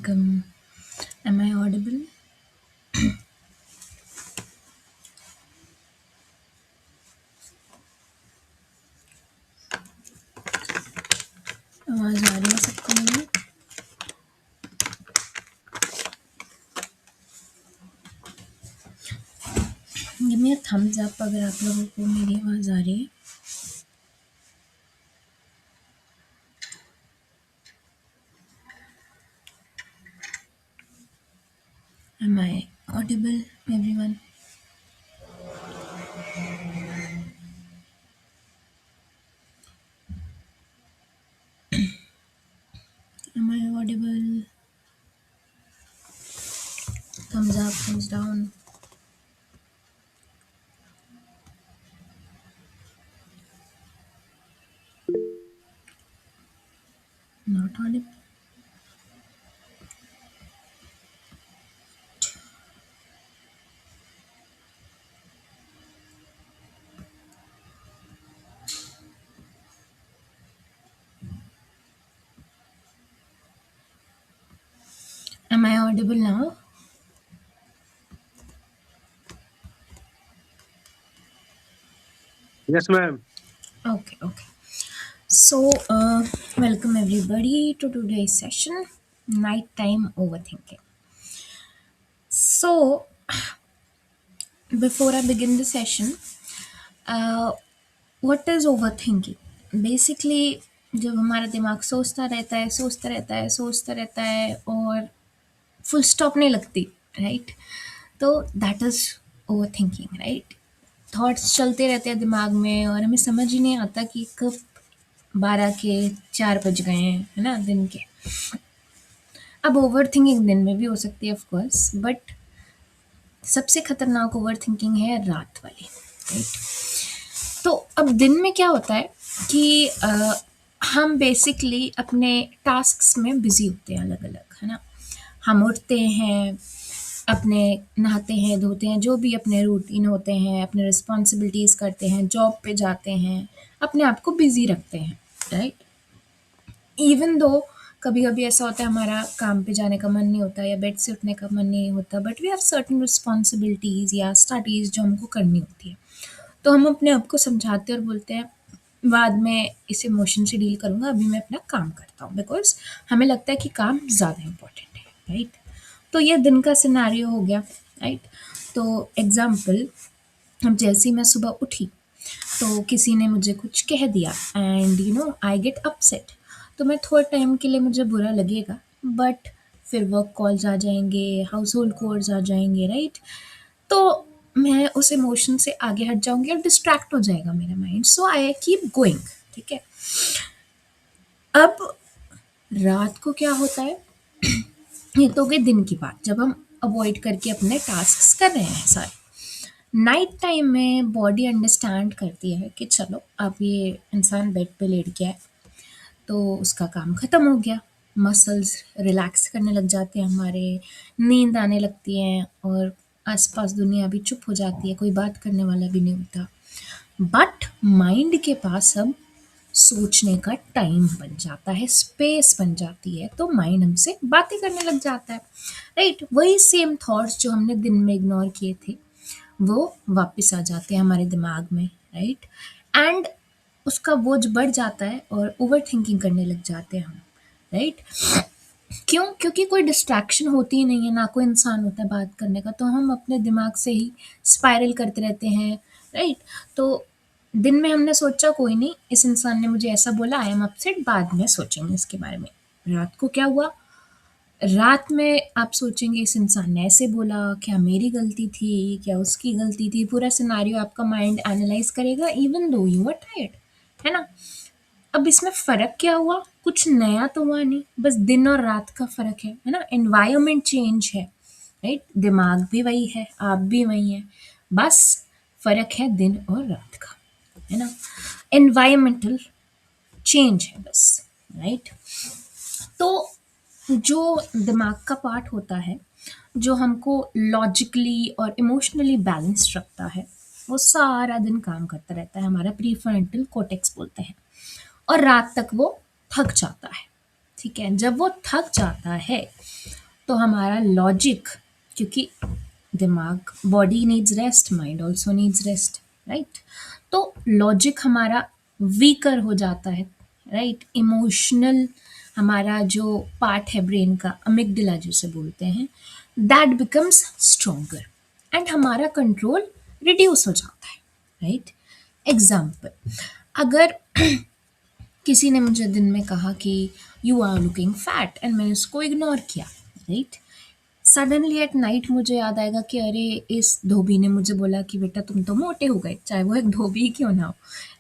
welcome. Am I audible? आवाज़ आ रही है सबको मेरी? Give me a thumbs up अगर आप लोगों को मेरी आवाज़ आ रही है. Am I audible, everyone? Am I audible? Thumbs up, thumbs down. Not audible. Am I audible now? Yes, ma'am. Okay, okay. So, welcome everybody to today's session, Nighttime Overthinking. So, before I begin the session, uh, what is over thinking basically जब हमारा दिमाग सोचता रहता है सोचता रहता है सोचता रहता है और फुल स्टॉप नहीं लगती, राइट? तो that is over thinking, right? Thoughts चलते रहते हैं दिमाग में और हमें समझ ही नहीं आता कि कब 12 के 4 बज गए हैं, है ना, दिन के. अब ओवर थिंकिंग दिन में भी हो सकती है ऑफ कोर्स, बट सबसे खतरनाक ओवर थिंकिंग है रात वाली, राइट? तो अब दिन में क्या होता है कि हम बेसिकली अपने टास्क्स में बिजी होते हैं अलग अलग, है ना. हम उठते हैं, अपने नहाते हैं धोते हैं, जो भी अपने रूटीन होते हैं, अपने रिस्पॉन्सिबिलिटीज़ करते हैं, जॉब पे जाते हैं, अपने आप को बिजी रखते हैं, राइट? इवन दो कभी कभी ऐसा होता है हमारा काम पे जाने का मन नहीं होता या बेड से उठने का मन नहीं होता, but we have certain responsibilities या स्टडीज़ जो हमको करनी होती है. तो हम अपने आप को समझाते और बोलते हैं बाद में इस इमोशन से डील करूँगा, अभी मैं अपना काम करता हूँ, बिकॉज हमें लगता है कि काम ज़्यादा इम्पोर्टेंट है, राइट? तो ये दिन का सिनेरियो हो गया, राइट? तो एग्जाम्पल, अब जैसे ही मैं सुबह उठी तो किसी ने मुझे कुछ कह दिया एंड आई गेट अपसेट. तो मैं थोड़े टाइम के लिए मुझे बुरा लगेगा, बट फिर वर्क कॉल्स आ जाएंगे, हाउस होल्ड कोर्स आ जाएंगे, राइट? तो मैं उस इमोशन से आगे हट जाऊंगी और डिस्ट्रैक्ट हो जाएगा मेरा mind, so I keep going, ठीक है. अब रात को क्या होता है, ये तो हो गई दिन की बात जब हम अवॉइड करके अपने टास्क कर रहे हैं सारे. नाइट टाइम में बॉडी अंडरस्टैंड करती है कि चलो अब ये इंसान बेड पे लेट गया है तो उसका काम ख़त्म हो गया, मसल्स रिलैक्स करने लग जाते हैं हमारे, नींद आने लगती है और आसपास दुनिया भी चुप हो जाती है, कोई बात करने वाला भी नहीं होता. बट माइंड के पास अब सोचने का टाइम बन जाता है, स्पेस बन जाती है, तो माइंड हमसे बातें करने लग जाता है, राइट? वही सेम थॉट्स जो हमने दिन में इग्नोर किए थे वो वापस आ जाते हैं हमारे दिमाग में, राइट? एंड उसका बोझ बढ़ जाता है और ओवर थिंकिंग करने लग जाते हैं हम, राइट? क्यों? क्योंकि कोई डिस्ट्रैक्शन होती ही नहीं है, ना कोई इंसान होता है बात करने का, तो हम अपने दिमाग से ही स्पाइरल करते रहते हैं, राइट? तो दिन में हमने सोचा कोई नहीं, इस इंसान ने मुझे ऐसा बोला, आई एम अपसेट, बाद में सोचेंगे इसके बारे में. रात को क्या हुआ? रात में आप सोचेंगे इस इंसान ने ऐसे बोला, क्या मेरी गलती थी, क्या उसकी गलती थी, पूरा सिनारियो आपका माइंड एनालाइज करेगा even though you are tired, है ना. अब इसमें फ़र्क क्या हुआ? कुछ नया तो हुआ नहीं, बस दिन और रात का फ़र्क है ना? एनवायरनमेंट चेंज है, राइट? दिमाग भी वही है, आप भी वही हैं, बस फ़र्क है दिन और रात का, है ना? एनवायरमेंटल चेंज है बस, राइट? तो जो दिमाग का पार्ट होता है, जो हमको लॉजिकली और इमोशनली बैलेंस्ड रखता है, वो सारा दिन काम करता रहता है, हमारा प्रीफ्रंटल कोर्टेक्स बोलते हैं, और रात तक वो थक जाता है, ठीक है, जब वो थक जाता है तो हमारा लॉजिक, क्योंकि दिमाग, body needs rest, mind also needs rest, right? तो लॉजिक हमारा वीकर हो जाता है, राइट? इमोशनल हमारा जो पार्ट है ब्रेन का, अमिगडला जिसे बोलते हैं, दैट बिकम्स स्ट्रोंगर एंड हमारा कंट्रोल रिड्यूस हो जाता है, राइट? एग्जाम्पल, अगर किसी ने मुझे दिन में कहा कि you are looking fat and मैंने उसको इग्नोर किया, राइट? सडनली एट नाइट मुझे याद आएगा कि अरे इस धोबी ने मुझे बोला कि बेटा तुम तो मोटे हो गए, चाहे वो एक धोबी ही क्यों ना हो,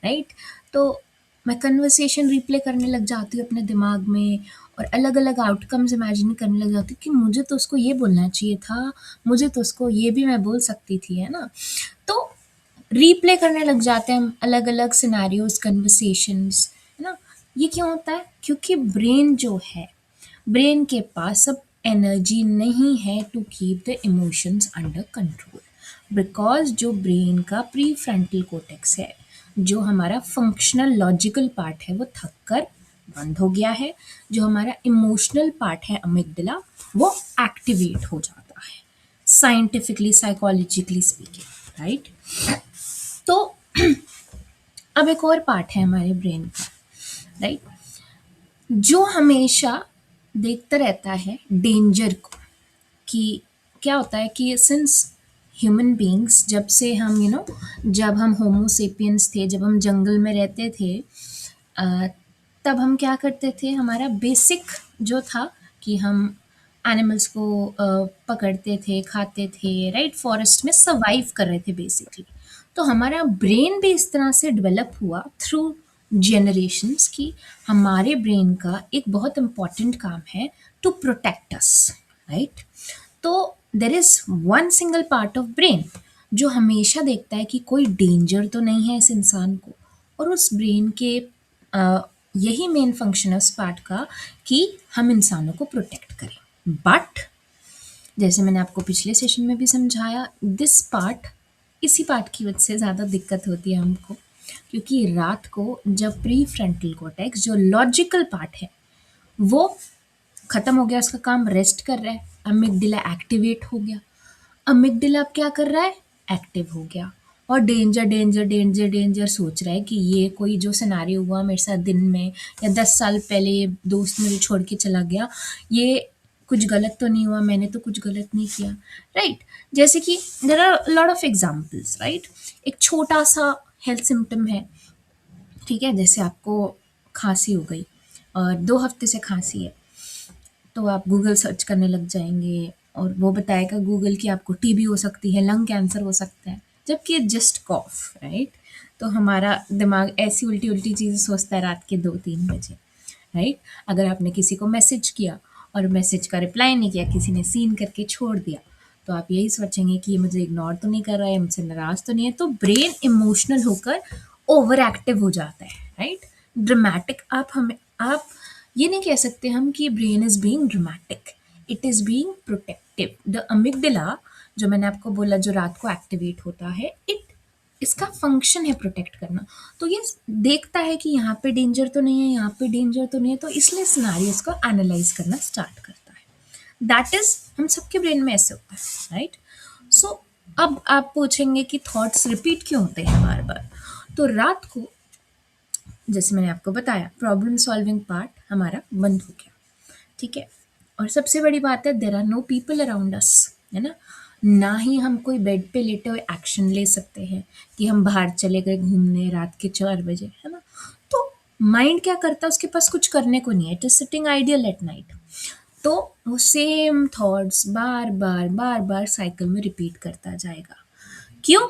राइट? तो मैं कन्वर्सेशन रिप्ले करने लग जाती हूँ अपने दिमाग में और अलग अलग आउटकम्स इमेजिन करने लग जाती हूँ कि मुझे तो उसको ये बोलना चाहिए था, मुझे तो उसको ये भी मैं बोल सकती थी, है ना? तो रिप्ले करने लग जाते हैं हम अलग अलग सिनेरियोज, कन्वर्सेशंस, है ना? ये क्यों होता है? क्योंकि ब्रेन जो है, ब्रेन के पास अब एनर्जी नहीं है to keep the emotions under control, because जो ब्रेन का प्री फ्रंटल कोटेक्स है, जो हमारा फंक्शनल लॉजिकल पार्ट है, वो थक कर बंद हो गया है। जो हमारा इमोशनल पार्ट है, अमिगडला, वो एक्टिवेट हो जाता है, साइंटिफिकली, साइकोलॉजिकली स्पीकिंग, राइट? तो अब एक और पार्ट है हमारे ब्रेन का, राइट, जो हमेशा देखता रहता है डेंजर को, कि क्या होता है कि सिंस ह्यूमन बीइंग्स, जब से हम जब हम होमोसेपियंस थे, जब हम जंगल में रहते थे, अ, तब हम क्या करते थे, हमारा बेसिक जो था कि हम एनिमल्स को पकड़ते थे, खाते थे, राइट? फॉरेस्ट में सर्वाइव कर रहे थे बेसिकली। तो हमारा ब्रेन भी इस तरह से डेवलप हुआ थ्रू जनरेशंस की हमारे ब्रेन का एक बहुत इम्पॉर्टेंट काम है टू प्रोटेक्ट अस, राइट? तो there is one single part of brain जो हमेशा देखता है कि कोई डेंजर तो नहीं है इस इंसान को, और उस ब्रेन के यही मेन फंक्शन है उस पार्ट का कि हम इंसानों को प्रोटेक्ट करें। बट जैसे मैंने आपको पिछले सेशन में भी समझाया, दिस पार्ट, इसी पार्ट की वजह से ज़्यादा दिक्कत होती है हमको, क्योंकि रात को जब प्री फ्रंटल कॉर्टेक्स जो लॉजिकल पार्ट है वो खत्म हो गया, उसका काम रेस्ट कर रहा है, अमिगडाला एक्टिवेट हो गया, अमिगडाला अब क्या कर रहा है, एक्टिव हो गया, और डेंजर डेंजर डेंजर डेंजर सोच रहा है कि ये कोई जो सिनारियो हुआ मेरे साथ दिन में, या 10 साल पहले ये दोस्त मुझे छोड़ के चला गया, ये कुछ गलत तो नहीं हुआ, मैंने तो कुछ गलत नहीं किया, राइट? जैसे कि there are lot of examples, right? एक छोटा सा हेल्थ सिम्टम है, ठीक है, जैसे आपको खांसी हो गई और 2 हफ्ते से खांसी है, तो आप गूगल सर्च करने लग जाएंगे और वो बताएगा गूगल कि आपको टीबी हो सकती है, लंग कैंसर हो सकता है, जबकि जस्ट कॉफ, राइट? तो हमारा दिमाग ऐसी उल्टी उल्टी चीज़ें सोचता है रात के 2-3 बजे, राइट? अगर आपने किसी को मैसेज किया और मैसेज का रिप्लाई नहीं किया, किसी ने सीन करके छोड़ दिया, तो आप यही सोचेंगे कि ये मुझे इग्नोर तो नहीं कर रहा है, मुझसे नाराज़ तो नहीं है, तो ब्रेन इमोशनल होकर ओवर एक्टिव हो जाता है, राइट? ड्रामेटिक, आप ये नहीं कह सकते हम कि brain is being dramatic, it is being protective. The amygdala, जो मैंने आपको बोला, जो रात को एक्टिवेट होता है, इट, इसका फंक्शन है प्रोटेक्ट करना। तो ये देखता है कि यहाँ पे डेंजर तो नहीं है, यहाँ पे डेंजर तो नहीं है, तो इसलिए सिनारियोस को एनालाइज करना स्टार्ट करता है। दैट इज, हम सबके ब्रेन में ऐसे होता है, राइट? सो अब आप पूछेंगे कि थॉट्स रिपीट क्यों होते हैं बार बार? तो रात को, जैसे मैंने आपको बताया, प्रॉब्लम सॉल्विंग पार्ट हमारा बंद हो गया, ठीक है? और सबसे बड़ी बात है, there are no people around us, है ना? ना ही हम कोई बेड पे लेटे हुए एक्शन ले सकते हैं कि हम बाहर चले गए घूमने रात के 4 बजे, है ना? तो माइंड क्या करता है, उसके पास कुछ करने को नहीं है, it is sitting ideal at night, तो वो सेम थॉट्स बार बार बार बार साइकिल में रिपीट करता जाएगा। क्यों?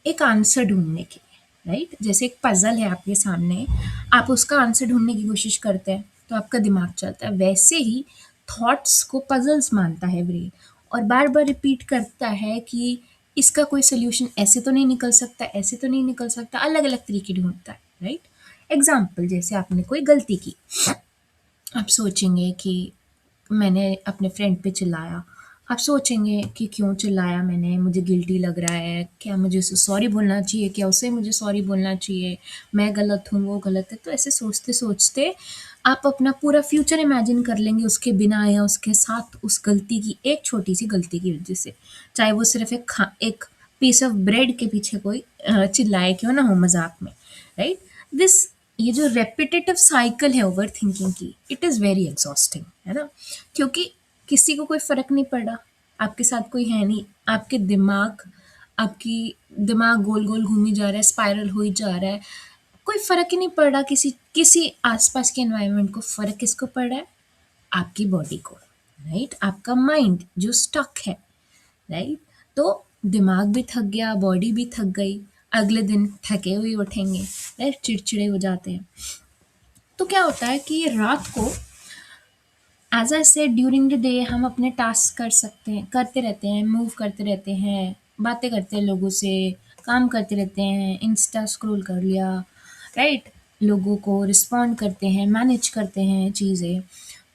एक आंसर ढूंढने के लिए, राइट? जैसे एक पजल है आपके सामने, आप उसका आंसर ढूंढने की कोशिश करते हैं तो आपका दिमाग चलता है, वैसे ही थॉट्स को पजल्स मानता है ब्रेन, और बार बार रिपीट करता है कि इसका कोई सोल्यूशन ऐसे तो नहीं निकल सकता, ऐसे तो नहीं निकल सकता, अलग अलग तरीके ढूंढता है, राइट? एग्जाम्पल, जैसे आपने कोई गलती की, आप सोचेंगे कि मैंने अपने फ्रेंड पे चिल्लाया, आप सोचेंगे कि क्यों चिल्लाया मैंने, मुझे गिल्टी लग रहा है, क्या मुझे उसे सॉरी बोलना चाहिए, क्या उसे मुझे सॉरी बोलना चाहिए, मैं गलत हूँ, वो गलत है। तो ऐसे सोचते-सोचते आप अपना पूरा फ्यूचर इमेजिन कर लेंगे उसके बिना या उसके साथ, उस गलती की, एक छोटी-सी गलती की वज़ह से। चाहे वो सिर्फ़ एक पीस ऑफ ब्रेड के पीछे कोई चिल्लाए क्यों ना हो मज़ाक में, राइट? दिस ये जो रेपिटेटिव साइकिल है ओवरथिंकिंग की, इट इज़ वेरी एग्ज़ॉस्टिंग, है ना? क्योंकि किसी को कोई फ़र्क नहीं पड़ रहा, आपके साथ कोई है नहीं, आपकी दिमाग गोल-गोल घूमी जा रहा है, स्पाइरल हुई जा रहा है, कोई फ़र्क ही नहीं पड़ रहा किसी किसी आस-पास के एनवायरनमेंट को, फ़र्क किसको पड़ रहा है? आपकी बॉडी को, राइट? आपका माइंड जो स्टक है, राइट? तो दिमाग भी थक गया, बॉडी भी थक गई, अगले दिन थके हुए उठेंगे, राइट? चिड़चिड़े हो जाते हैं। तो क्या होता है कि रात को as I said during the day हम अपने टास्क करते रहते हैं, मूव करते रहते हैं, बातें करते हैं लोगों से, काम करते रहते हैं, इंस्टा स्क्रॉल कर लिया, राइट? लोगों को रिस्पॉन्ड करते हैं, मैनेज करते हैं चीज़ें।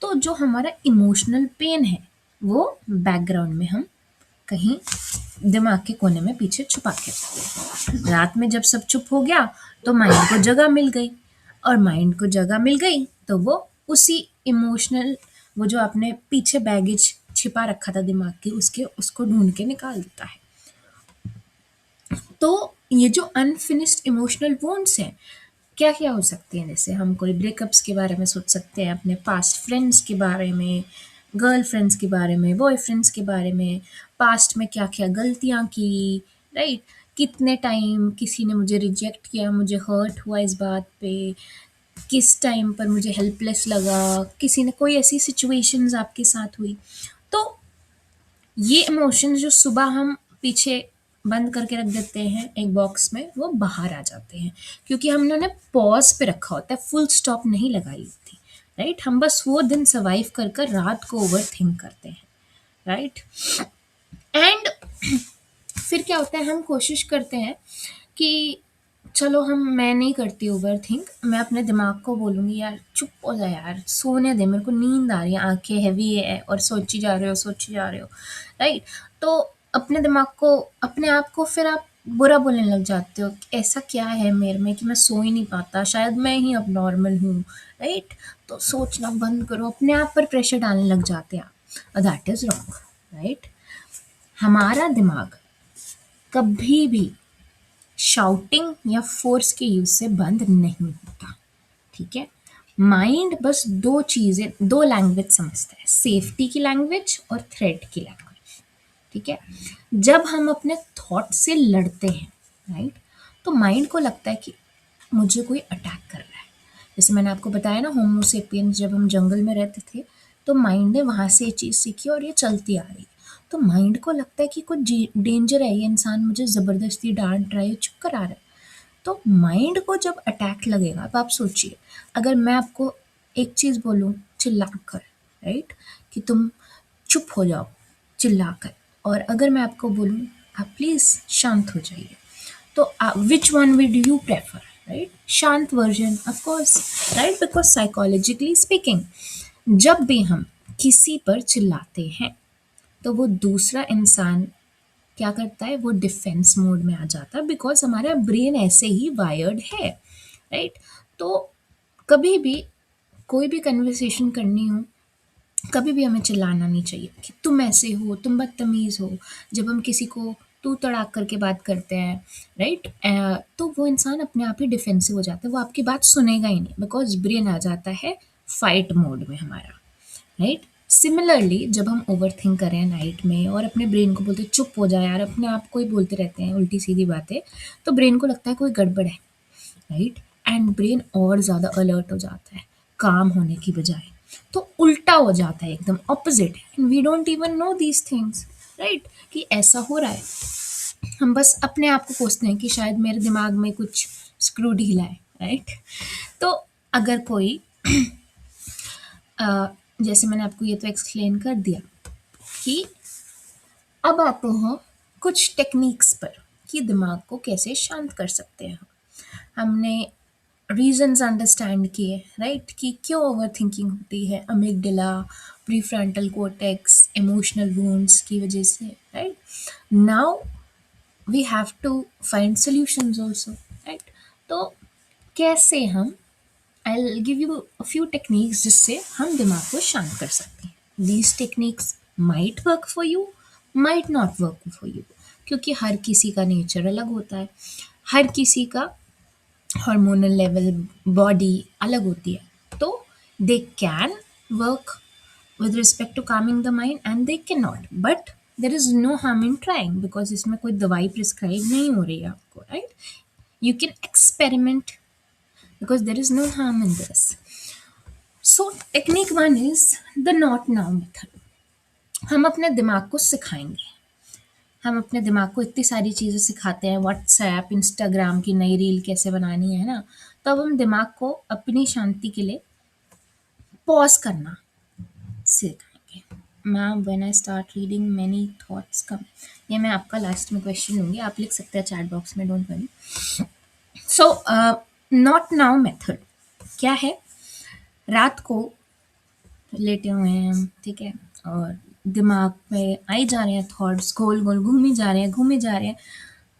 तो जो हमारा इमोशनल पेन है, वो बैकग्राउंड में हम कहीं दिमाग के कोने में पीछे छुपा के रखते हैं। रात में जब सब चुप हो गया तो माइंड को जगह मिल गई, और माइंड को जगह मिल गई तो वो उसी इमोशनल, वो जो आपने पीछे बैगेज छिपा रखा था दिमाग के, उसके उसको ढूंढ के निकाल देता है। तो ये जो अनफिनिश्ड इमोशनल वोन्ट्स हैं, क्या क्या हो सकते हैं? जैसे हम कोई ब्रेकअप्स के बारे में सोच सकते हैं, अपने पास्ट फ्रेंड्स के बारे में, गर्लफ्रेंड्स के बारे में, बॉयफ्रेंड्स के बारे में, पास्ट में क्या क्या गलतियाँ की, राइट? कितने टाइम किसी ने मुझे रिजेक्ट किया, मुझे हर्ट हुआ इस बात पे, किस टाइम पर मुझे हेल्पलेस लगा, किसी ने कोई ऐसी सिचुएशंस आपके साथ हुई। तो ये इमोशंस जो सुबह हम पीछे बंद करके रख देते हैं एक बॉक्स में, वो बाहर आ जाते हैं, क्योंकि हमने उन्हें पॉज पे रखा होता है, फुल स्टॉप नहीं लगाई होती, राइट? हम बस वो दिन सर्वाइव कर कर रात को ओवर थिंक करते हैं, राइट? एंड फिर क्या होता है, हम कोशिश करते हैं कि चलो मैं नहीं करती ओवर थिंक, मैं अपने दिमाग को बोलूँगी यार चुप हो जा यार, सोने दे, मेरे को नींद आ रही है, आंखें हैवी है, और सोची जा रहे हो, राइट? तो अपने दिमाग को, अपने आप को फिर आप बुरा बोलने लग जाते हो कि ऐसा क्या है मेरे में कि मैं सो ही नहीं पाता, शायद मैं ही अब नॉर्मल हूँ, राइट? तो सोचना बंद करो, अपने आप पर प्रेशर डालने लग जाते हैं आप, दैट इज़ रॉन्ग, राइट? हमारा दिमाग कभी भी शाउटिंग या फोर्स के यूज से बंद नहीं होता, ठीक है? माइंड बस दो चीजें, दो लैंग्वेज समझता है, सेफ्टी की लैंग्वेज और थ्रेट की लैंग्वेज, ठीक है? जब हम अपने थॉट से लड़ते हैं, राइट, तो माइंड को लगता है कि मुझे कोई अटैक कर रहा है। जैसे मैंने आपको बताया ना, होमोसेपियंस जब हम जंगल में रहते थे, तो माइंड ने वहाँ से ये चीज़ सीखी और ये चलती आ रही है। तो माइंड को लगता है कि कुछ डेंजर है, ये इंसान मुझे ज़बरदस्ती डांट रहा है, चुप करा रहा है। तो माइंड को जब अटैक लगेगा, अब आप सोचिए, अगर मैं आपको एक चीज़ बोलूँ चिल्लाकर, राइट, कि तुम चुप हो जाओ चिल्लाकर, और अगर मैं आपको बोलूँ आप प्लीज़ शांत हो जाइए, तो which one with you prefer? Right, शांत version of course, right? Because psychologically speaking, जब भी हम किसी पर चिल्लाते हैं तो वो दूसरा इंसान क्या करता है, वो डिफेंस मोड में आ जाता है, बिकॉज हमारा ब्रेन ऐसे ही वायर्ड है, राइट? तो कभी भी कोई भी कन्वर्सेशन करनी हो, कभी भी हमें चिल्लाना नहीं चाहिए कि तुम ऐसे हो, तुम बदतमीज़ हो। जब हम किसी को तू तड़ाक करके बात करते हैं, राइट, तो वो इंसान अपने आप ही डिफेंसिव हो जाता है, वो आपकी बात सुनेगा ही नहीं, बिकॉज ब्रेन आ जाता है फाइट मोड में हमारा, राइट? सिमिलरली जब हम ओवर थिंक करें नाइट में और अपने ब्रेन को बोलते चुप हो जाए यार, अपने आप को ही बोलते रहते हैं उल्टी सीधी बातें, तो ब्रेन को लगता है कोई गड़बड़ है, राइट? एंड ब्रेन और ज़्यादा अलर्ट हो जाता है काम होने की बजाय, तो उल्टा हो जाता है, एकदम opposite, and we don't even know these things, right, कि ऐसा हो रहा है। हम बस अपने आप को कोसते हैं कि शायद मेरे दिमाग में कुछ स्क्रू ढीला है, राइट? तो अगर कोई जैसे मैंने आपको ये तो एक्सप्लेन कर दिया कि अब आते हैं कुछ टेक्निक्स पर कि दिमाग को कैसे शांत कर सकते हैं। हमने रीजंस अंडरस्टैंड किए, राइट, कि क्यों ओवर थिंकिंग होती है, amygdala, prefrontal cortex, emotional wounds की वजह से, right. Now we have to find solutions also, right. तो कैसे हम, I give you a few techniques जिससे हम दिमाग को शांत कर सकते हैं. These techniques might work for you, might not work for you, क्योंकि हर किसी का नेचर अलग होता है, हर किसी का हार्मोनल लेवल, बॉडी अलग होती है. तो they can work with respect to calming the mind and they cannot, but there is no harm in trying because इसमें कोई दवाई प्रिस्क्राइब नहीं हो रही है आपको, right. You can experiment because there is no harm in this. So technique one is the not now method. हम अपने दिमाग को सिखाएंगे, हम अपने दिमाग को इतनी सारी चीज़ें सिखाते हैं, व्हाट्सएप, इंस्टाग्राम की नई रील कैसे बनानी है ना, तो अब हम दिमाग को अपनी शांति के लिए पॉज करना सिखाएंगे. Ma'am when I start reading many thoughts come, ये मैं आपका लास्ट में क्वेश्चन लूँगी, आप लिख सकते हैं चैट बॉक्स में, don't worry. So not now method क्या है? रात को लेटे हुए हैं हम, ठीक है, और दिमाग में आई जा रहे हैं थॉट्स, गोल गोल घूमी जा रहे हैं, घूमे जा रहे हैं.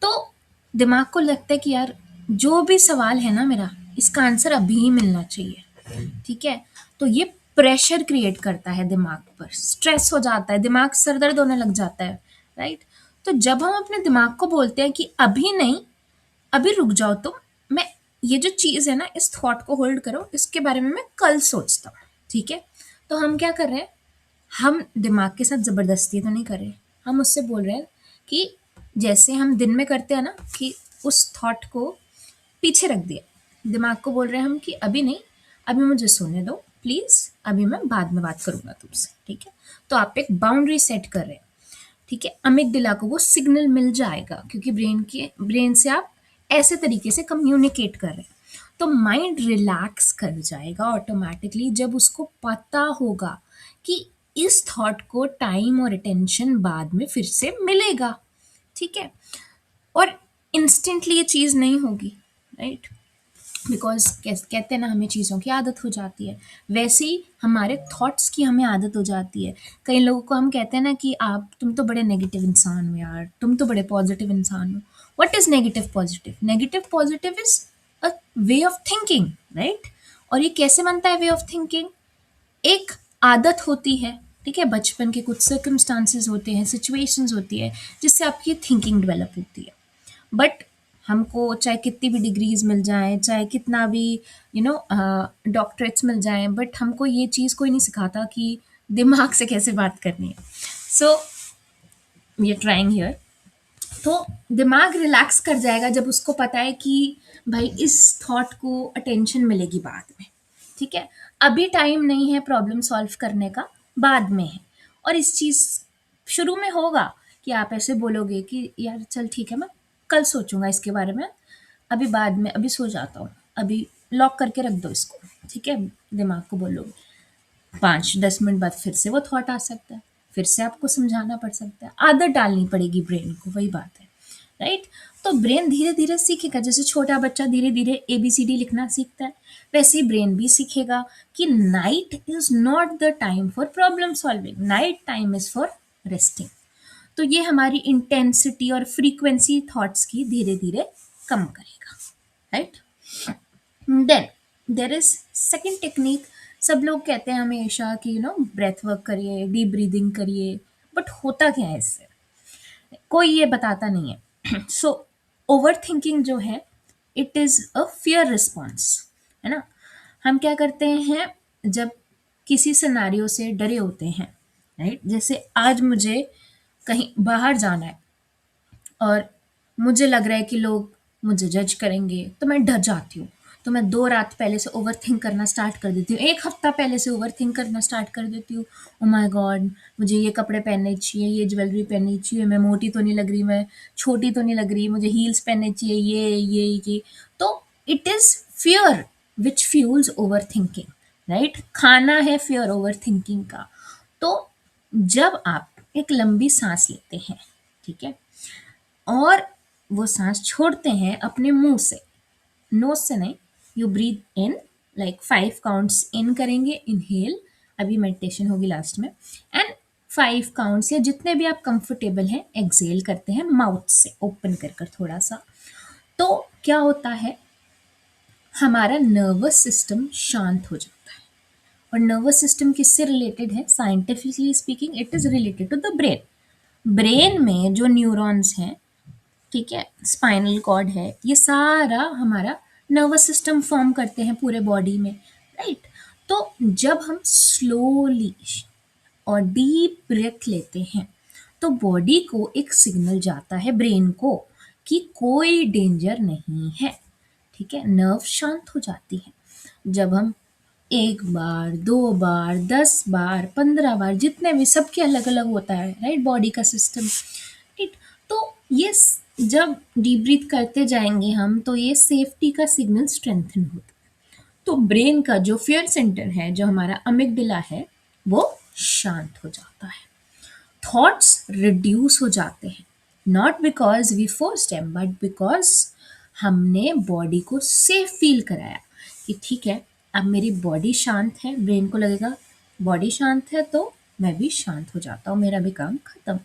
तो दिमाग को लगता है कि यार जो भी सवाल है ना मेरा, इसका आंसर अभी ही मिलना चाहिए, ठीक है. तो ये प्रेशर क्रिएट करता है दिमाग पर, स्ट्रेस हो जाता है, दिमाग सर दर्द होने लग जाता है, राइट. तो जब हम अपने दिमाग को बोलते हैं कि अभी नहीं, अभी रुक जाओ तुम, मैं ये जो चीज़ है ना, इस थॉट को होल्ड करो, इसके बारे में मैं कल सोचता हूँ, ठीक है. तो हम क्या कर रहे हैं, हम दिमाग के साथ ज़बरदस्ती तो नहीं कर रहे, हम उससे बोल रहे हैं कि जैसे हम दिन में करते हैं ना, कि उस थॉट को पीछे रख दिया, दिमाग को बोल रहे हैं हम कि अभी नहीं, अभी मुझे सोने दो प्लीज़, अभी मैं बाद में बात करूँगा तुमसे, ठीक है. तो आप एक बाउंड्री सेट कर रहे हैं, ठीक है. अमिगडाला को वो सिग्नल मिल जाएगा क्योंकि ब्रेन से आप ऐसे तरीके से कम्युनिकेट कर रहे हैं. तो माइंड रिलैक्स कर जाएगा ऑटोमेटिकली जब उसको पता होगा कि इस थॉट को टाइम और अटेंशन बाद में फिर से मिलेगा, ठीक है. और इंस्टेंटली ये चीज़ नहीं होगी, राइट, बिकॉज कहते हैं ना, हमें चीज़ों की आदत हो जाती है, वैसे ही हमारे थॉट्स की हमें आदत हो जाती है. कई लोगों को हम कहते हैं ना कि आप, तुम तो बड़े नेगेटिव इंसान हो यार, तुम तो बड़े पॉजिटिव इंसान हो. What is negative positive? Negative positive is a way of thinking, right. और ये कैसे बनता है वे ऑफ थिंकिंग? एक आदत होती है, ठीक है, बचपन के कुछ सर्कमस्टांसेस होते हैं, सिचुएशंस होती है जिससे आपकी थिंकिंग डेवलप होती है. बट हमको चाहे कितनी भी डिग्रीज मिल जाएं, चाहे कितना भी डॉक्टरेट्स मिल जाएं, बट हमको ये चीज़ कोई नहीं सिखाता कि दिमाग से कैसे बात करनी है. So we are trying here. तो दिमाग रिलैक्स कर जाएगा जब उसको पता है कि भाई इस थॉट को अटेंशन मिलेगी बाद में, ठीक है, अभी टाइम नहीं है प्रॉब्लम सॉल्व करने का, बाद में है. और इस चीज़ शुरू में होगा कि आप ऐसे बोलोगे कि यार चल ठीक है, मैं कल सोचूंगा इसके बारे में, अभी बाद में, अभी सो जाता हूँ, अभी लॉक करके रख दो इसको, ठीक है. दिमाग को बोलोगे, 5-10 मिनट बाद फिर से वो थॉट आ सकता है, फिर से आपको समझाना पड़ सकता है, आदत डालनी पड़ेगी ब्रेन को, वही बात है, राइट. तो ब्रेन धीरे धीरे सीखेगा, जैसे छोटा बच्चा धीरे धीरे ABCD लिखना सीखता है, वैसे ही ब्रेन भी सीखेगा कि night is not the time for problem solving, night time is for resting. तो ये हमारी इंटेंसिटी और फ्रीक्वेंसी थॉट्स की धीरे धीरे कम करेगा, right. Then there is second technique. सब लोग कहते हैं हमेशा कि ब्रेथ वर्क करिए, डीप ब्रीदिंग करिए, बट होता क्या है इससे, कोई ये बताता नहीं है. सो ओवर थिंकिंग जो है, it is a fear response, है ना. हम क्या करते हैं जब किसी सिनारियो से डरे होते हैं, राइट, जैसे आज मुझे कहीं बाहर जाना है और मुझे लग रहा है कि लोग मुझे जज करेंगे, तो मैं डर जाती हूँ. तो मैं 2 रात पहले से ओवर थिंक करना स्टार्ट कर देती हूँ, 1 हफ्ता पहले से ओवर थिंक करना स्टार्ट कर देती हूँ. ओ माय गॉड, मुझे ये कपड़े पहनने चाहिए, ये ज्वेलरी पहननी चाहिए, मैं मोटी तो नहीं लग रही, मैं छोटी तो नहीं लग रही, मुझे हील्स पहनने चाहिए, ये. तो it is fear which fuels over thinking, right. खाना है फियर ओवर थिंकिंग का. तो जब आप एक लंबी सांस लेते हैं, ठीक है, और वो सांस छोड़ते हैं अपने मुंह से, नोज से नहीं, you breathe in, like 5 counts in करेंगे, इनहेल, अभी मेडिटेशन होगी लास्ट में, एंड 5 काउंट्स या जितने भी आप कंफर्टेबल हैं एक्सेल करते हैं माउथ से ओपन कर कर थोड़ा सा। तो क्या होता है, हमारा नर्वस सिस्टम शांत हो जाता है। और नर्वस सिस्टम किससे रिलेटेड है? Scientifically speaking it is related to the brain. Brain में जो न्यूरॉन्स हैं, ठीक है, स्पाइनल कॉर्ड है, ये सारा हमारा नर्वस सिस्टम फॉर्म करते हैं पूरे बॉडी में, राइट। तो जब हम स्लोली और डीप ब्रेथ लेते हैं तो बॉडी को एक सिग्नल जाता है ब्रेन को कि कोई डेंजर नहीं है, ठीक है, नर्व शांत हो जाती है। जब हम 1 बार, 2 बार, 10 बार, 15 बार, जितने भी, सबके अलग अलग होता है, राइट, बॉडी का सिस्टम, राइट। तो ये जब डीप ब्रीथ करते जाएंगे हम तो ये सेफ्टी का सिग्नल स्ट्रेंथन होता है। तो ब्रेन का जो फियर सेंटर है, जो हमारा अमिगडाला है, वो शांत हो जाता है। थॉट्स रिड्यूस हो जाते हैं, not because we force them but because हमने बॉडी को सेफ फील कराया कि ठीक है, अब मेरी बॉडी शांत है, ब्रेन को लगेगा बॉडी शांत है तो मैं भी शांत हो जाता हूँ, मेरा भी काम खत्म,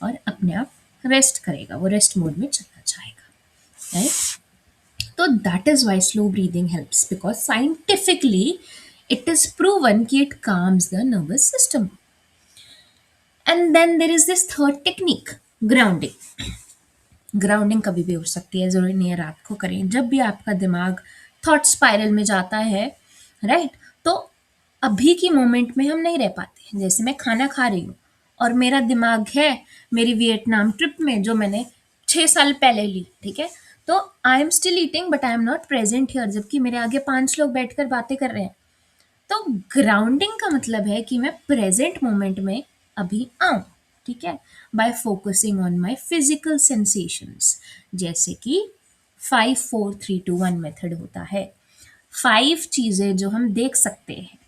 और अपने आप रेस्ट करेगा, वो रेस्ट मोड में चलना चाहेगा, राइट। तो that is why slow breathing helps, because scientifically it is proven कि it calms the nervous system. And then there is this third technique, grounding. Grounding कभी भी हो सकती है, जरूरी नहीं है रात को करें, जब भी आपका दिमाग थॉट स्पाइरल में जाता है, राइट। तो अभी की मोमेंट में हम नहीं रह पाते। जैसे मैं खाना खा रही हूँ और मेरा दिमाग है मेरी वियतनाम ट्रिप में जो मैंने 6 साल पहले ली, ठीक है, तो I am still eating but I am not present here, जबकि मेरे आगे 5 लोग बैठकर बातें कर रहे हैं। तो ग्राउंडिंग का मतलब है कि मैं प्रेजेंट मोमेंट में अभी आऊं, ठीक है, bye focusing on my physical sensations. जैसे कि 5 4 3 2 1 मेथड होता है। 5 चीजें जो हम देख सकते हैं,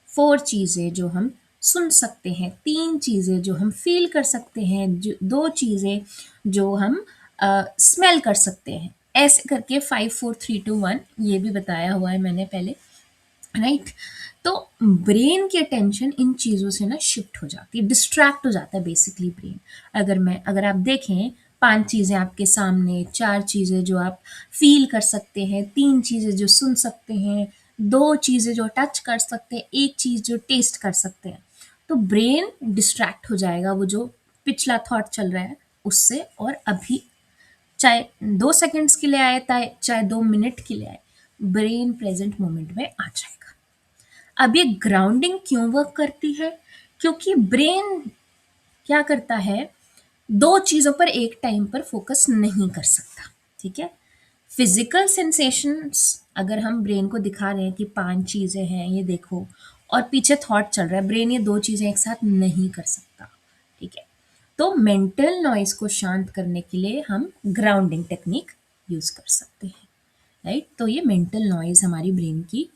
4 चीजें जो हम सुन सकते हैं, 3 चीजें जो हम फील कर सकते हैं, 2 चीजें जो हम स्मेल कर सकते हैं, ऐसे करके 5 4 3 2 1 ये भी बताया हुआ है मैंने पहले, राइट। तो ब्रेन की अटेंशन इन चीज़ों से ना शिफ्ट हो जाती है, डिस्ट्रैक्ट हो जाता है बेसिकली ब्रेन। अगर आप देखें, 5 चीज़ें आपके सामने, 4 चीज़ें जो आप फील कर सकते हैं, 3 चीज़ें जो सुन सकते हैं, 2 चीज़ें जो टच कर सकते हैं, 1 चीज़ जो टेस्ट कर सकते हैं, तो ब्रेन डिस्ट्रैक्ट हो जाएगा वो जो पिछला थॉट चल रहा है उससे, और अभी चाहे 2 सेकेंड्स के लिए आए चाहे 2 मिनट के लिए आए, ब्रेन प्रेजेंट मोमेंट में आ जाएगा। अब ये ग्राउंडिंग क्यों वर्क करती है? क्योंकि ब्रेन क्या करता है, 2 चीज़ों पर एक टाइम पर फोकस नहीं कर सकता, ठीक है। फिजिकल सेंसेशंस, अगर हम ब्रेन को दिखा रहे हैं कि 5 चीज़ें हैं ये देखो, और पीछे थॉट चल रहा है, ब्रेन ये 2 चीज़ें एक साथ नहीं कर सकता, ठीक है। तो मेंटल नॉइज को शांत करने के लिए हम ग्राउंडिंग टेक्निक यूज़ कर सकते हैं, राइट। तो ये मेंटल नॉइज हमारी ब्रेन की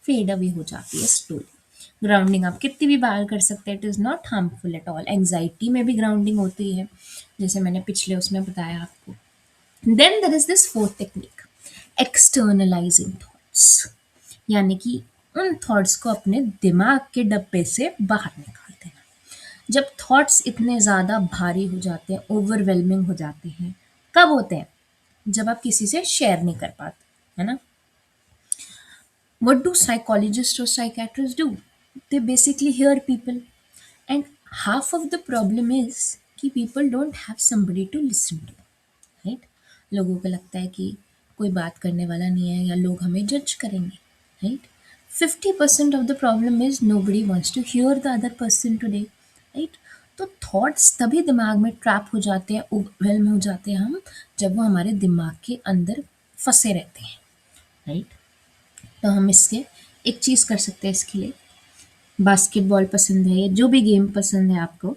फेड अवे हो जाती है स्लोली। ग्राउंडिंग आप कितनी भी बार कर सकते हैं, it is not harmful at all. Anxiety में भी ग्राउंडिंग होती है, जैसे मैंने पिछले उसमें बताया आपको। Then there is this fourth technique, externalising thoughts, यानी कि उन थॉट्स को अपने दिमाग के डब्बे से बाहर निकाल देना। जब थॉट्स इतने ज़्यादा भारी हो जाते हैं, ओवरवेलमिंग हो जाते हैं, कब होते हैं? जब आप किसी से शेयर नहीं कर पाते, है ना। What do psychologists or psychiatrists do? They basically hear people, and half of the problem is कि people don't have somebody to listen to, right? लोगों को लगता है कि कोई बात करने वाला नहीं है या लोग हमें जज करेंगे, right? 50% of the problem is nobody wants to hear the other person today, right? तो थॉट्स तभी दिमाग में ट्रैप हो जाते हैं, ओवरवेल्म हो जाते हैं हम, जब वो हमारे दिमाग के अंदर फंसे रहते हैं, राइट। तो हम इसके एक चीज़ कर सकते हैं इसके लिए, बास्केटबॉल पसंद है या जो भी गेम पसंद है आपको,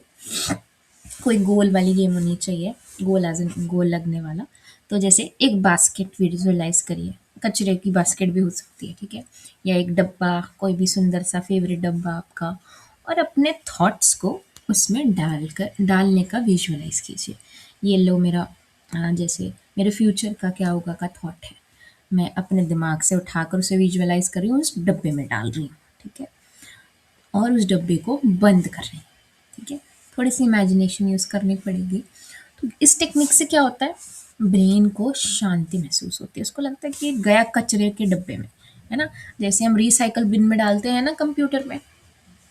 कोई गोल वाली गेम होनी चाहिए, गोल एज एन गोल लगने वाला। तो जैसे एक बास्केट विजुअलाइज करिए, कचरे की बास्केट भी हो सकती है, ठीक है, या एक डब्बा, कोई भी सुंदर सा फेवरेट डब्बा आपका, और अपने थॉट्स को उसमें डालने का विजुअलाइज कीजिए। ये लो मेरा जैसे मेरे फ्यूचर का क्या होगा का थॉट है, मैं अपने दिमाग से उठाकर उसे विजुअलाइज कर रही हूँ, उस डब्बे में डाल रही हूँ, ठीक है, और उस डब्बे को बंद कर रही हूँ, ठीक है। थोड़ी सी इमेजिनेशन यूज़ करनी पड़ेगी। तो इस टेक्निक से क्या होता है, ब्रेन को शांति महसूस होती है, उसको लगता है कि ये गया कचरे के डब्बे में, है ना, जैसे हम रिसाइकल बिन में डालते हैं ना कंप्यूटर में,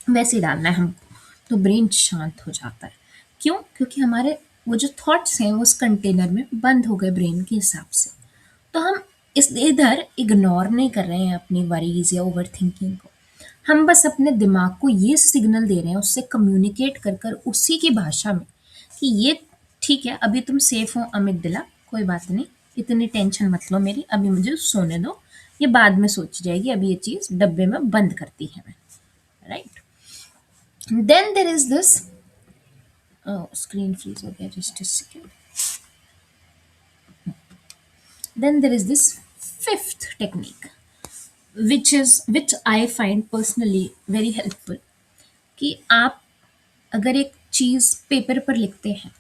वैसे ही डालना है हमको, तो ब्रेन शांत हो जाता है। क्यों? क्योंकि हमारे वो जो थॉट्स हैं वो उस कंटेनर में बंद हो गए ब्रेन के हिसाब से। तो हम इस इधर इग्नोर नहीं कर रहे हैं अपनी वरीज या ओवर थिंकिंग को, हम बस अपने दिमाग को ये सिग्नल दे रहे हैं, उससे कम्युनिकेट कर कर उसी की भाषा में, कि ये ठीक है, अभी तुम सेफ हो अमित दिला, कोई बात नहीं, इतनी टेंशन मत लो मेरी, अभी मुझे सोने दो, ये बाद में सोची जाएगी, अभी ये चीज़ डब्बे में बंद करती है मैं, right. Then there is this, screen freeze हो गया, just a second. Then there is this fifth technique, which I find personally very helpful, कि आप अगर एक चीज़ पेपर पर लिखते हैं,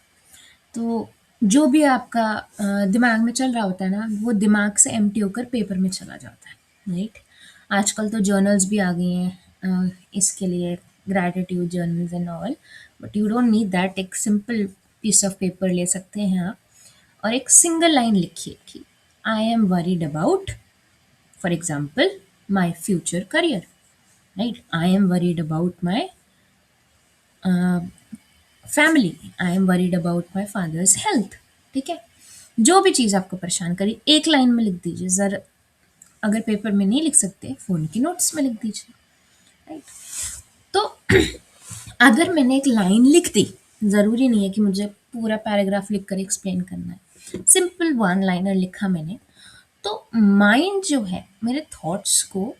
तो जो भी आपका दिमाग में चल रहा होता है ना, वो दिमाग से एम्प्टी होकर पेपर में चला जाता है, राइट। आजकल तो जर्नल्स भी आ गई हैं इसके लिए, gratitude journals and all, but you don't need that, एक सिंपल पीस ऑफ पेपर ले सकते हैं आप, और एक सिंगल लाइन लिखिए कि I am worried about, for example, my future career, right, I am worried about my family, I am worried about my father's health, ठीक है। जो भी चीज़ आपको परेशान करी एक लाइन में लिख दीजिए, ज़रा अगर पेपर में नहीं लिख सकते फ़ोन की नोट्स में लिख दीजिए, राइट। तो अगर मैंने एक लाइन लिख दी, ज़रूरी नहीं है कि मुझे पूरा पैराग्राफ लिख कर एक्सप्लेन करना है, सिंपल वन लाइनर लिखा मैंने, तो माइंड जो है मेरे थॉट्स को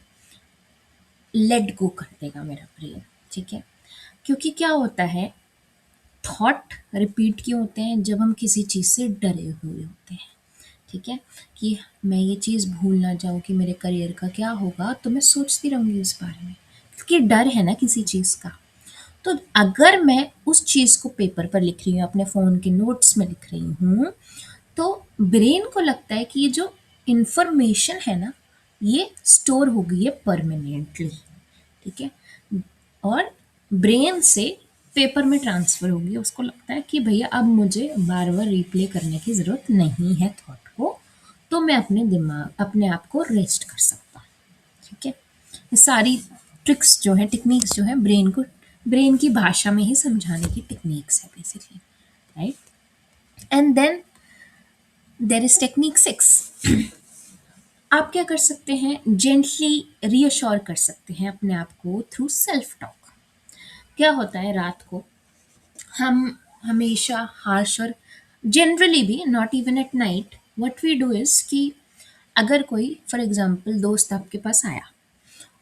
लेट गो कर देगा, मेरा ब्रेन, ठीक है। क्योंकि क्या होता है, थॉट रिपीट क्यों होते हैं, जब हम किसी चीज़ से डरे हुए होते हैं, ठीक है, कि मैं ये चीज़ भूल ना जाऊँ कि मेरे करियर का क्या होगा, तो मैं सोचती रहूँगी उस बारे में, क्योंकि डर है ना किसी चीज़ का। तो अगर मैं उस चीज़ को पेपर पर लिख रही हूँ, अपने फ़ोन के नोट्स में लिख रही हूँ, तो ब्रेन को लगता है कि ये जो इन्फॉर्मेशन है ना, ये स्टोर हो गई है परमानेंटली, ठीक है, और ब्रेन से पेपर में ट्रांसफ़र होगी, उसको लगता है कि भैया अब मुझे बार बार रिप्ले करने की ज़रूरत नहीं है थॉट को, तो मैं अपने आप को रेस्ट कर सकता हूँ, ठीक है। ये सारी ट्रिक्स जो है, टेक्निक्स जो है, ब्रेन की भाषा में ही समझाने की टेक्निक्स है basically, right. And then there is technique 6, आप क्या कर सकते हैं, जेंटली रीअश्योर कर सकते हैं अपने आप को थ्रू सेल्फ टॉक। क्या होता है, रात को हम हमेशा हार्श, और जनरली भी not even at night, what we do is कि अगर कोई फॉर एग्जांपल दोस्त आपके पास आया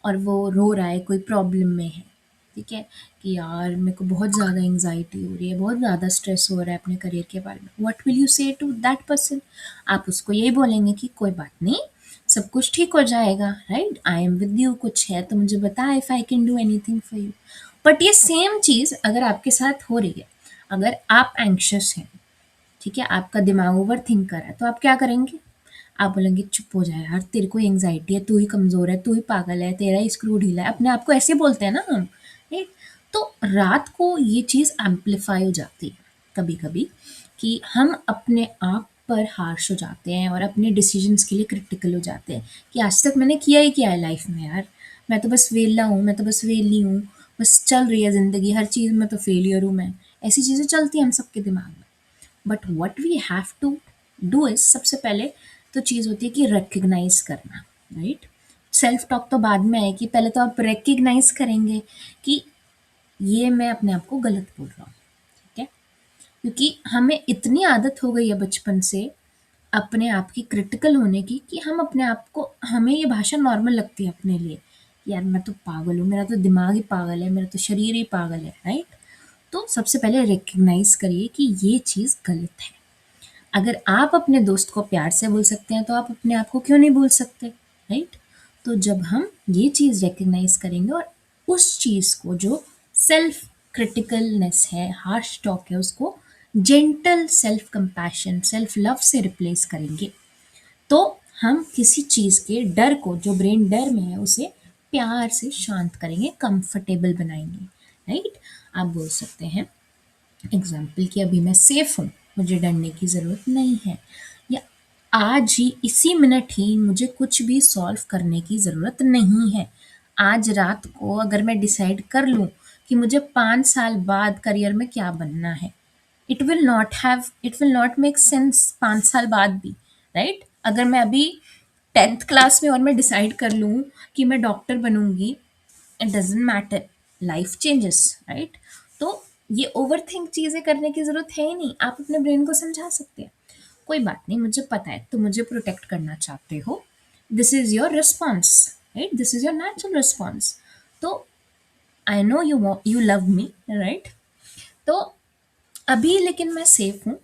और वो रो रहा है, कोई प्रॉब्लम में है, ठीक है, कि यार मेरे को बहुत ज़्यादा एंग्जाइटी हो रही है, बहुत ज़्यादा स्ट्रेस हो रहा है अपने करियर के बारे में, व्हाट विल यू से टू दैट पर्सन, आप उसको यही बोलेंगे कि कोई बात नहीं, सब कुछ ठीक हो जाएगा, right, I am with you, कुछ है तो मुझे बता, if I can do anything for you. But ये सेम चीज़ अगर आपके साथ हो रही है, अगर आप एंक्शस हैं, ठीक है, आपका दिमाग ओवर थिंक कर रहा है, तो आप क्या करेंगे, आप बोलेंगे चुप हो जाए यार, तेरे को एंग्जाइटी है, तू ही कमज़ोर है, तू ही पागल है, तेरा ही स्क्रू ढीला है, अपने आप को ऐसे बोलते हैं ना हम, राइट। तो रात को ये चीज़ एम्पलीफाई हो जाती है कभी कभी, कि हम अपने आप पर हार्श हो जाते हैं और अपने डिसीजंस के लिए क्रिटिकल हो जाते हैं, कि आज तक मैंने किया ही क्या है लाइफ में यार, मैं तो बस वेला हूँ, मैं तो बस वेली हूँ, बस चल रही है ज़िंदगी, हर चीज़ में तो फेलियर हूँ मैं, ऐसी चीज़ें चलती हैं हम सबके दिमाग में। But what we have to do is, सबसे पहले तो चीज़ होती है कि रिकग्नाइज करना, राइट। सेल्फ टॉक तो बाद में आएगी, पहले तो आप रिकग्नाइज करेंगे कि ये मैं अपने आप को गलत बोल रहा हूँ, ठीक है, क्योंकि हमें इतनी आदत हो गई है बचपन से अपने आप की क्रिटिकल होने की, कि हम अपने आप को, हमें ये भाषा नॉर्मल लगती है अपने लिए, यार मैं तो पागल हूँ, मेरा तो दिमाग ही पागल है, मेरा तो शरीर ही पागल है, राइट। तो सबसे पहले रिकग्नाइज करिए कि ये चीज़ गलत है। अगर आप अपने दोस्त को प्यार से बोल सकते हैं, तो आप अपने आप को क्यों नहीं बोल सकते, राइट। तो जब हम ये चीज़ रिकग्नाइज करेंगे और उस चीज़ को, जो सेल्फ क्रिटिकलनेस है, हार्श टॉक है, उसको gentle self compassion, self love से रिप्लेस करेंगे, तो हम किसी चीज़ के डर को, जो ब्रेन डर में है, उसे प्यार से शांत करेंगे, कंफर्टेबल बनाएंगे, राइट। आप बोल सकते हैं एग्जाम्पल कि अभी मैं सेफ हूँ, मुझे डरने की ज़रूरत नहीं है, या आज ही इसी मिनट ही मुझे कुछ भी सॉल्व करने की ज़रूरत नहीं है। आज रात को अगर मैं डिसाइड कर लूँ कि मुझे 5 साल बाद करियर में क्या बनना है, it will not make sense 5 साल बाद भी, राइट। अगर मैं अभी 10th क्लास में और मैं डिसाइड कर लूँ कि मैं डॉक्टर बनूंगी, it doesn't matter, life changes, right. तो ये ओवर थिंक चीज़ें करने की ज़रूरत है ही नहीं, आप अपने ब्रेन को समझा सकते हैं कोई बात नहीं, मुझे पता है तुम मुझे प्रोटेक्ट करना चाहते हो, this is your response, right, this is your natural response. तो I know you love me, right. तो अभी लेकिन मैं सेफ हूँ,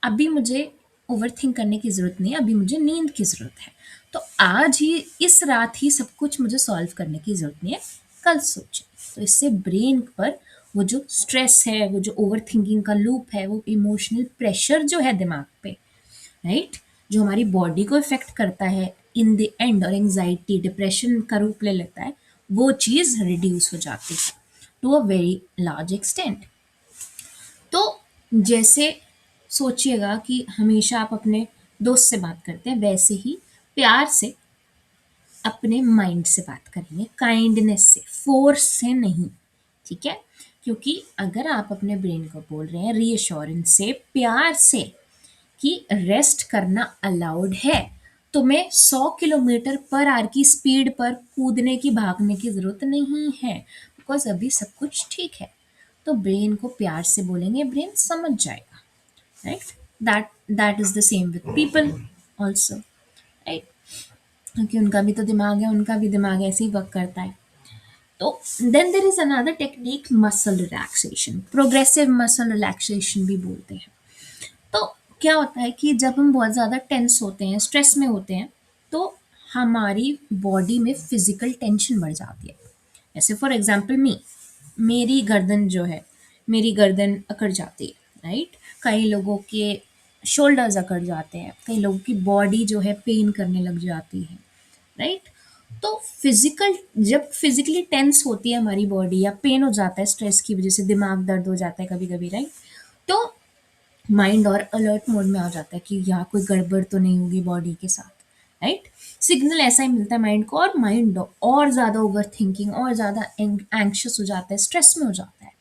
अभी मुझे ओवरथिंक करने की ज़रूरत नहीं है, अभी मुझे नींद की ज़रूरत है। तो आज ही इस रात ही सब कुछ मुझे सॉल्व करने की ज़रूरत नहीं है, कल सोचें। तो इससे ब्रेन पर वो जो स्ट्रेस है, वो जो ओवरथिंकिंग का लूप है, वो इमोशनल प्रेशर जो है दिमाग पे, राइट, जो हमारी बॉडी को इफ़ेक्ट करता है इन द एंड और एंग्जाइटी, डिप्रेशन का रूप ले लेता है, वो चीज़ रिड्यूस हो जाती है to a very large extent. तो जैसे सोचिएगा कि हमेशा आप अपने दोस्त से बात करते हैं, वैसे ही प्यार से अपने माइंड से बात करेंगे, काइंडनेस से, फोर्स से नहीं, ठीक है। क्योंकि अगर आप अपने ब्रेन को बोल रहे हैं रीअश्योरेंस से, प्यार से, कि रेस्ट करना अलाउड है, तुम्हें 100 किलोमीटर पर आवर की स्पीड पर कूदने की, भागने की ज़रूरत नहीं है, बिकॉज अभी सब कुछ ठीक है, तो ब्रेन को प्यार से बोलेंगे, ब्रेन समझ जाएगा, right. That is the same with people also, right, क्योंकि उनका भी तो दिमाग है, उनका भी दिमाग ऐसे ही वर्क करता है। तो then there is another technique, muscle relaxation, progressive muscle relaxation भी बोलते हैं। तो क्या होता है कि जब हम बहुत ज़्यादा टेंस होते हैं, स्ट्रेस में होते हैं, तो हमारी बॉडी में फिजिकल टेंशन बढ़ जाती है। जैसे फॉर एग्जांपल मेरी गर्दन जो है, मेरी गर्दन अकड़ जाती है, राइट। कई लोगों के शोल्डर्स अकड़ जाते हैं, कई लोगों की बॉडी जो है पेन करने लग जाती है, राइट। तो जब फिजिकली टेंस होती है हमारी बॉडी, या पेन हो जाता है स्ट्रेस की वजह से, दिमाग दर्द हो जाता है कभी कभी, राइट, तो माइंड और अलर्ट मोड में आ जाता है कि यहाँ कोई गड़बड़ तो नहीं होगी बॉडी के साथ, राइट। सिग्नल ऐसा ही मिलता है माइंड को, और माइंड और ज़्यादा ओवर थिंकिंग, और ज़्यादा एंक्शस हो जाता है, स्ट्रेस में हो जाता है।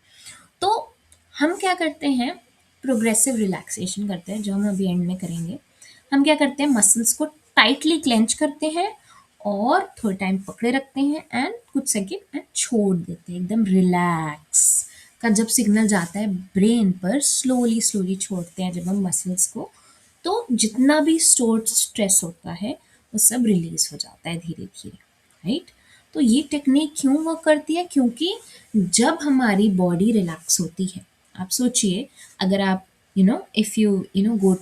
तो हम क्या करते हैं, प्रोग्रेसिव रिलैक्सेशन करते हैं, जो हम अभी एंड में करेंगे। हम क्या करते हैं, मसल्स को टाइटली क्लेंच करते हैं, और थोड़ा टाइम पकड़े रखते हैं, एंड कुछ सेकेंड एंड छोड़ देते हैं, एकदम रिलैक्स का जब सिग्नल जाता है ब्रेन पर, स्लोली स्लोली छोड़ते हैं जब हम मसल्स को, तो जितना भी स्टोर्ड स्ट्रेस होता है वो सब रिलीज हो जाता है धीरे धीरे, राइट। तो ये टेक्निक क्यों वर्क करती है, क्योंकि जब हमारी बॉडी रिलैक्स होती है, आप सोचिए, अगर आप if you know go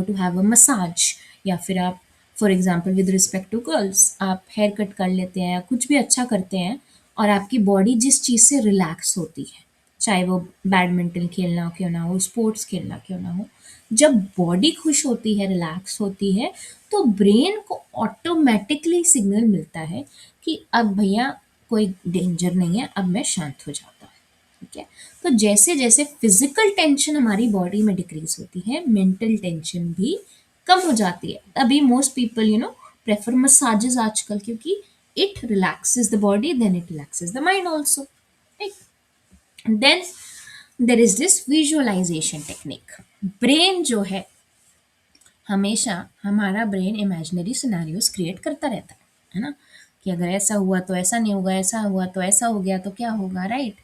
to have a massage, या फिर आप for example with respect to girls, आप हेयर कट कर लेते हैं या कुछ भी अच्छा करते हैं, और आपकी बॉडी जिस चीज़ से रिलैक्स होती है, चाहे वो बैडमिंटन खेलना क्यों ना हो, स्पोर्ट्स खेलना क्यों ना हो, जब बॉडी खुश होती है, रिलैक्स होती है, तो ब्रेन को ऑटोमेटिकली सिग्नल मिलता है कि अब भैया कोई डेंजर नहीं है, अब मैं शांत हो जाता हूँ, ठीक है। तो जैसे जैसे फिजिकल टेंशन हमारी बॉडी में डिक्रीज होती है, मेंटल टेंशन भी कम हो जाती है। अभी मोस्ट पीपल प्रेफर मसाजेस आजकल, क्योंकि it relaxes the body, then it relaxes the mind also, right. Then there is this visualisation technique. Brain जो है, हमारा ब्रेन इमेजिनरी सिनेरियोस क्रिएट करता रहता है ना, कि अगर ऐसा हुआ तो ऐसा नहीं होगा, ऐसा हुआ तो ऐसा हो गया तो क्या होगा, राइट।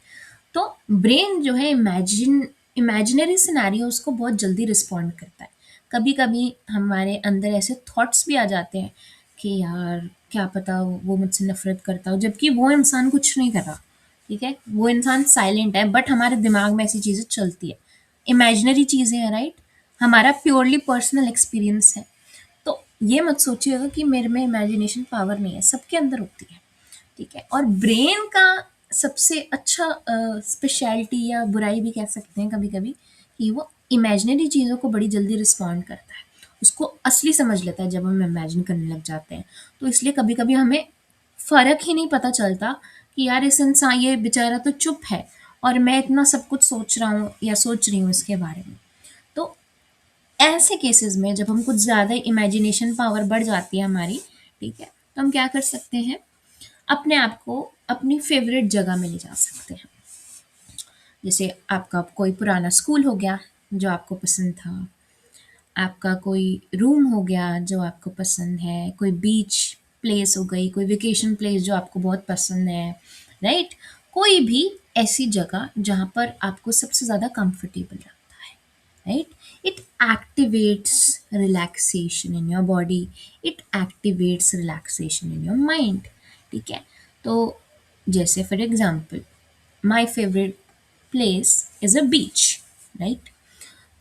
तो ब्रेन जो है इमेजिनरी सिनेरियोस को बहुत जल्दी रिस्पॉन्ड करता है। कभी कभी हमारे अंदर ऐसे थॉट्स भी आ जाते हैं कि यार क्या पता वो मुझसे नफरत करता हो, जबकि वो इंसान कुछ नहीं कर रहा, ठीक है, वो इंसान साइलेंट है, बट हमारे दिमाग में ऐसी चीज़ें चलती है, इमेजिनरी चीज़ें हैं, राइट, हमारा प्योरली पर्सनल एक्सपीरियंस है। तो ये मत सोचिएगा कि मेरे में इमेजिनेशन पावर नहीं है, सबके अंदर होती है, ठीक है। और ब्रेन का सबसे अच्छा स्पेशलिटी या बुराई भी कह सकते हैं कभी कभी, कि वो इमेजिनरी चीज़ों को बड़ी जल्दी रिस्पॉन्ड करता है, उसको असली समझ लेता है जब हम इमेजिन करने लग जाते हैं। तो इसलिए कभी कभी हमें फ़र्क ही नहीं पता चलता कि यार इस इंसान, ये बेचारा तो चुप है और मैं इतना सब कुछ सोच रहा हूँ या सोच रही हूँ इसके बारे में। तो ऐसे केसेस में जब हम कुछ ज़्यादा इमेजिनेशन पावर बढ़ जाती है हमारी, ठीक है, तो हम क्या कर सकते हैं, अपने आप को अपनी फेवरेट जगह में ले जा सकते हैं। जैसे आपका कोई पुराना स्कूल हो गया जो आपको पसंद था, आपका कोई रूम हो गया जो आपको पसंद है, कोई बीच प्लेस हो गई, कोई वेकेशन प्लेस जो आपको बहुत पसंद है, राइट? कोई भी ऐसी जगह जहाँ पर आपको सबसे ज़्यादा कंफर्टेबल लगता है, right? It activates relaxation in your body, it activates relaxation in your mind, ठीक है? तो जैसे for example my favourite place is a beach, right?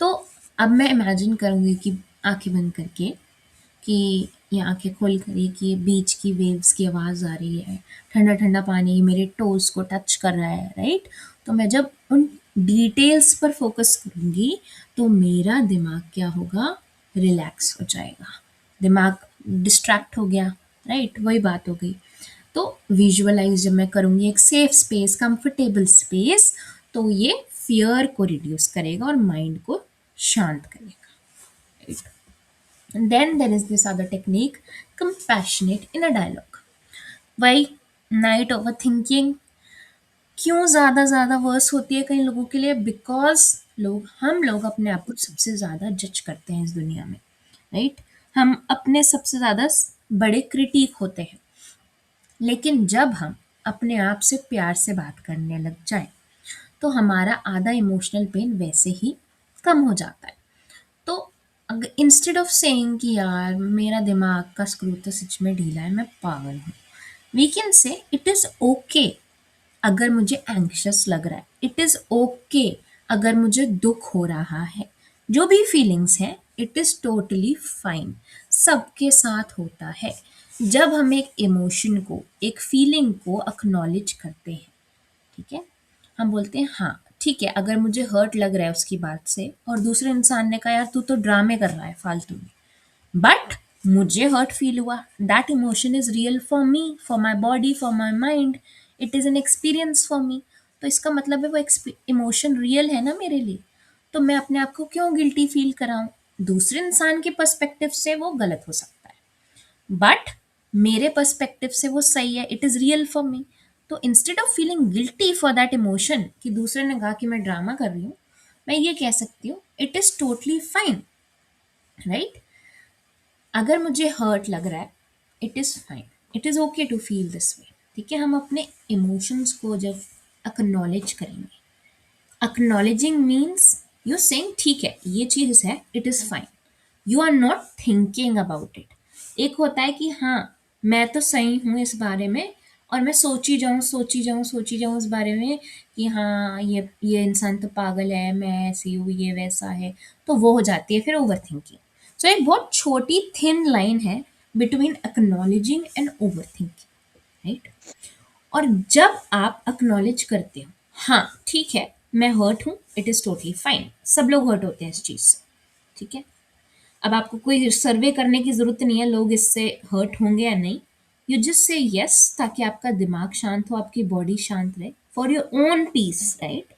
तो अब मैं इमेजिन करूँगी कि आंखें बंद करके कि ये आंखें खोल कर ही कि बीच की वेव्स की आवाज़ आ रही है, ठंडा ठंडा पानी मेरे टोज को टच कर रहा है, राइट? तो मैं जब उन डिटेल्स पर फोकस करूँगी तो मेरा दिमाग क्या होगा, रिलैक्स हो जाएगा। दिमाग डिस्ट्रैक्ट हो गया, राइट? वही बात हो गई। तो विजुअलाइज जब मैं करूँगी एक सेफ स्पेस, कंफर्टेबल स्पेस, तो ये फियर को रिड्यूस करेगा और माइंड को शांत करेगा, right? And then there is this other technique, compassionate inner dialogue. Why night overthinking क्यों ज़्यादा वर्स होती है कई लोगों के लिए? बिकॉज हम लोग अपने आप को सबसे ज़्यादा जज करते हैं इस दुनिया में, राइट? हम अपने सबसे ज़्यादा बड़े क्रिटिक होते हैं। लेकिन जब हम अपने आप से प्यार से बात करने लग जाएं तो हमारा आधा इमोशनल पेन वैसे ही कम हो जाता है। तो इंस्टेड ऑफ सेइंग कि यार मेरा दिमाग का स्क्रू तो सच में ढीला है, मैं पागल हूँ, we can say it is okay अगर मुझे एंग्शियस लग रहा है, इट इज़ ओके अगर मुझे दुख हो रहा है, जो भी फीलिंग्स हैं इट इज़ टोटली फाइन, सबके साथ होता है। जब हम एक इमोशन को, एक फीलिंग को अक्नॉलेज करते हैं, ठीक है, हम बोलते हैं हाँ ठीक है, अगर मुझे हर्ट लग रहा है उसकी बात से और दूसरे इंसान ने कहा यार तू तो ड्रामे कर रहा है फालतू में, बट मुझे हर्ट फील हुआ, that emotion is real for me, for my body, for my mind, it is an experience for me. तो इसका मतलब है वो इमोशन रियल है ना मेरे लिए, तो मैं अपने आप को क्यों गिल्टी फील कराऊं? दूसरे इंसान के पर्सपेक्टिव से वो गलत हो सकता है, बट मेरे पर्सपेक्टिव से वो सही है, it is real for me. तो instead of feeling guilty for that emotion कि दूसरे ने कहा कि मैं ड्रामा कर रही हूँ, मैं ये कह सकती हूँ it is totally fine, right? अगर मुझे हर्ट लग रहा है, it is fine, it is okay to feel this way, ठीक है? हम अपने इमोशंस को जब अक्नॉलेज करेंगे, अक्नॉलेजिंग मीन्स यू सेइंग ठीक है ये चीज़ है, it is fine, you are not thinking about it. एक होता है कि हाँ मैं तो सही हूँ इस बारे में और मैं सोची जाऊँ इस बारे में कि हाँ ये इंसान तो पागल है, मैं ऐसी हूँ, ये वैसा है, तो वो हो जाती है फिर ओवर थिंकिंग। सो एक बहुत छोटी थिन लाइन है between acknowledging and over thinking, right? और जब आप अक्नॉलेज करते हो हाँ ठीक है मैं हर्ट हूँ, इट इज़ टोटली फाइन, सब लोग हर्ट होते हैं इस चीज़ से, ठीक है? अब आपको कोई सर्वे करने की ज़रूरत नहीं है लोग इससे हर्ट होंगे या नहीं, यू जस्ट से यस ताकि आपका दिमाग शांत हो, आपकी बॉडी शांत रहे, for your own peace, right?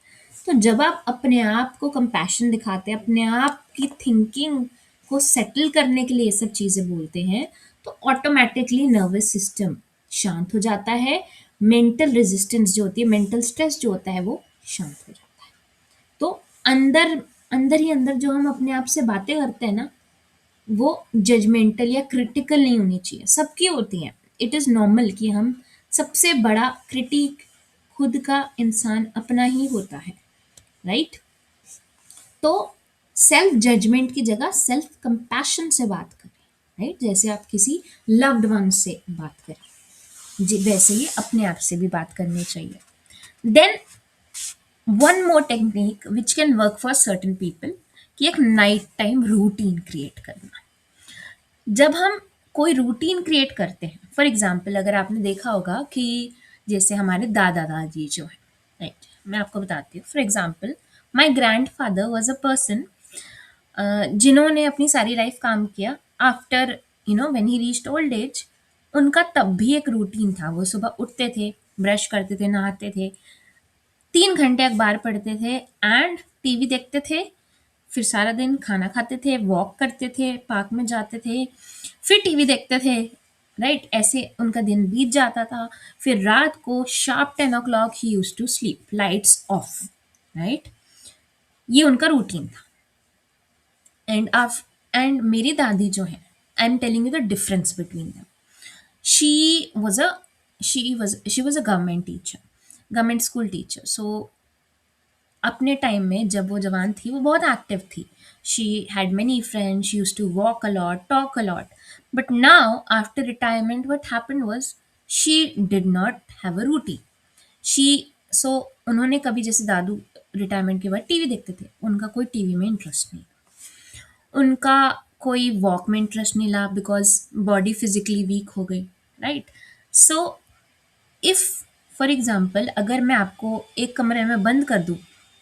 तो जब आप अपने आप को कंपैशन दिखाते हैं, अपने आप की थिंकिंग को सेटल करने के लिए ये सब चीज़ें बोलते हैं, तो ऑटोमेटिकली नर्वस सिस्टम शांत हो जाता है, मेंटल रेजिस्टेंस जो होती है, मेंटल स्ट्रेस जो होता है वो शांत हो जाता है। तो अंदर अंदर ही अंदर जो हम अपने आप से बातें करते हैं ना, वो जजमेंटल या क्रिटिकल नहीं होनी चाहिए, सबकी होती हैं। इट इज़ नॉर्मल कि हम सबसे बड़ा क्रिटिक खुद का इंसान अपना ही होता है, राइट? तो सेल्फ जजमेंट की जगह सेल्फ कंपैशन से बात करें, राइट? जैसे आप किसी लव्ड वन से बात करें जी, वैसे ही अपने आप से भी बात करनी चाहिए। Then one more technique which can work for certain people कि एक नाइट टाइम रूटीन क्रिएट करना। जब हम कोई रूटीन क्रिएट करते हैं, फॉर एग्जाम्पल अगर आपने देखा होगा कि जैसे हमारे दादा दादी जो है, राइट, मैं आपको बताती हूँ, for example my grand father was a person जिन्होंने अपनी सारी लाइफ काम किया, after when he reached old age, उनका तब भी एक रूटीन था। वो सुबह उठते थे, ब्रश करते थे, नहाते थे, 3 घंटे अखबार पढ़ते थे एंड टीवी देखते थे, फिर सारा दिन खाना खाते थे, वॉक करते थे, पार्क में जाते थे, फिर टीवी देखते थे, राइट? ऐसे उनका दिन बीत जाता था। फिर रात को sharp 10 o'clock he use to sleep, lights off, right? ये उनका रूटीन था। एंड मेरी दादी जो है, I am telling you the difference between them. She was a she was a government teacher, government school teacher. So अपने time में जब वो जवान थी, वो बहुत एक्टिव थी। She had many friends, she used to walk a lot, talk a lot. But now after retirement what happened was she did not have a routine. She so उन्होंने कभी, जैसे दादू रिटायरमेंट के बाद टीवी देखते थे, उनका कोई टीवी में इंटरेस्ट नहीं, उनका कोई वॉक में इंटरेस्ट नहीं ला, बिकॉज बॉडी फिजिकली वीक हो गई, right? So if for example अगर मैं आपको एक कमरे में बंद कर दूं,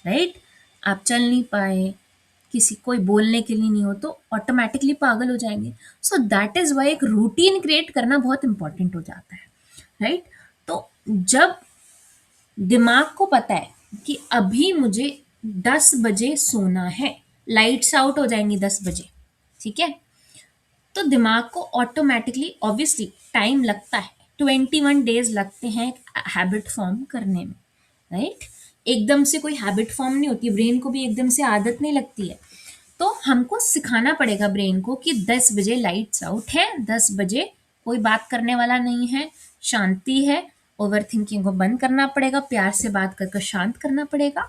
राइट, आप चल नहीं पाए, किसी कोई बोलने के लिए नहीं हो, तो ऑटोमेटिकली पागल हो जाएंगे। सो दैट इज वाई एक रूटीन क्रिएट करना बहुत इंपॉर्टेंट हो जाता है, राइट? तो जब दिमाग को पता है कि अभी मुझे 10 बजे सोना है, लाइट्स आउट हो जाएंगी 10 बजे, ठीक है, तो दिमाग को ऑटोमेटिकली, ऑब्वियसली टाइम लगता है, 21 डेज लगते हैं हैबिट फॉर्म करने में, राइट? एकदम से कोई हैबिट फॉर्म नहीं होती, ब्रेन को भी एकदम से आदत नहीं लगती है। तो हमको सिखाना पड़ेगा ब्रेन को कि 10 बजे लाइट्स आउट है, 10 बजे कोई बात करने वाला नहीं है, शांति है, ओवर थिंकिंग को बंद करना पड़ेगा, प्यार से बात कर कर शांत करना पड़ेगा।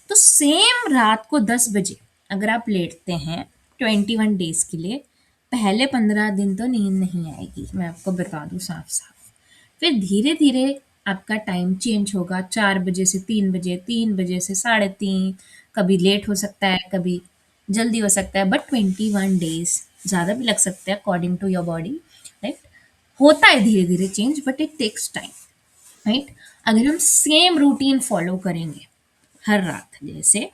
तो सेम रात को 10 बजे अगर आप लेटते हैं 21 डेज के लिए, पहले 15 दिन तो नींद नहीं आएगी, मैं आपको बता दूं साफ साफ। फिर धीरे धीरे आपका टाइम चेंज होगा, 4 बजे से 3 बजे, 3 बजे से 3:30, कभी लेट हो सकता है, कभी जल्दी हो सकता है, बट 21 डेज, ज़्यादा भी लग सकता है according to your body, right? होता है धीरे धीरे change, but it takes time, right? अगर हम सेम रूटीन फॉलो करेंगे हर रात, जैसे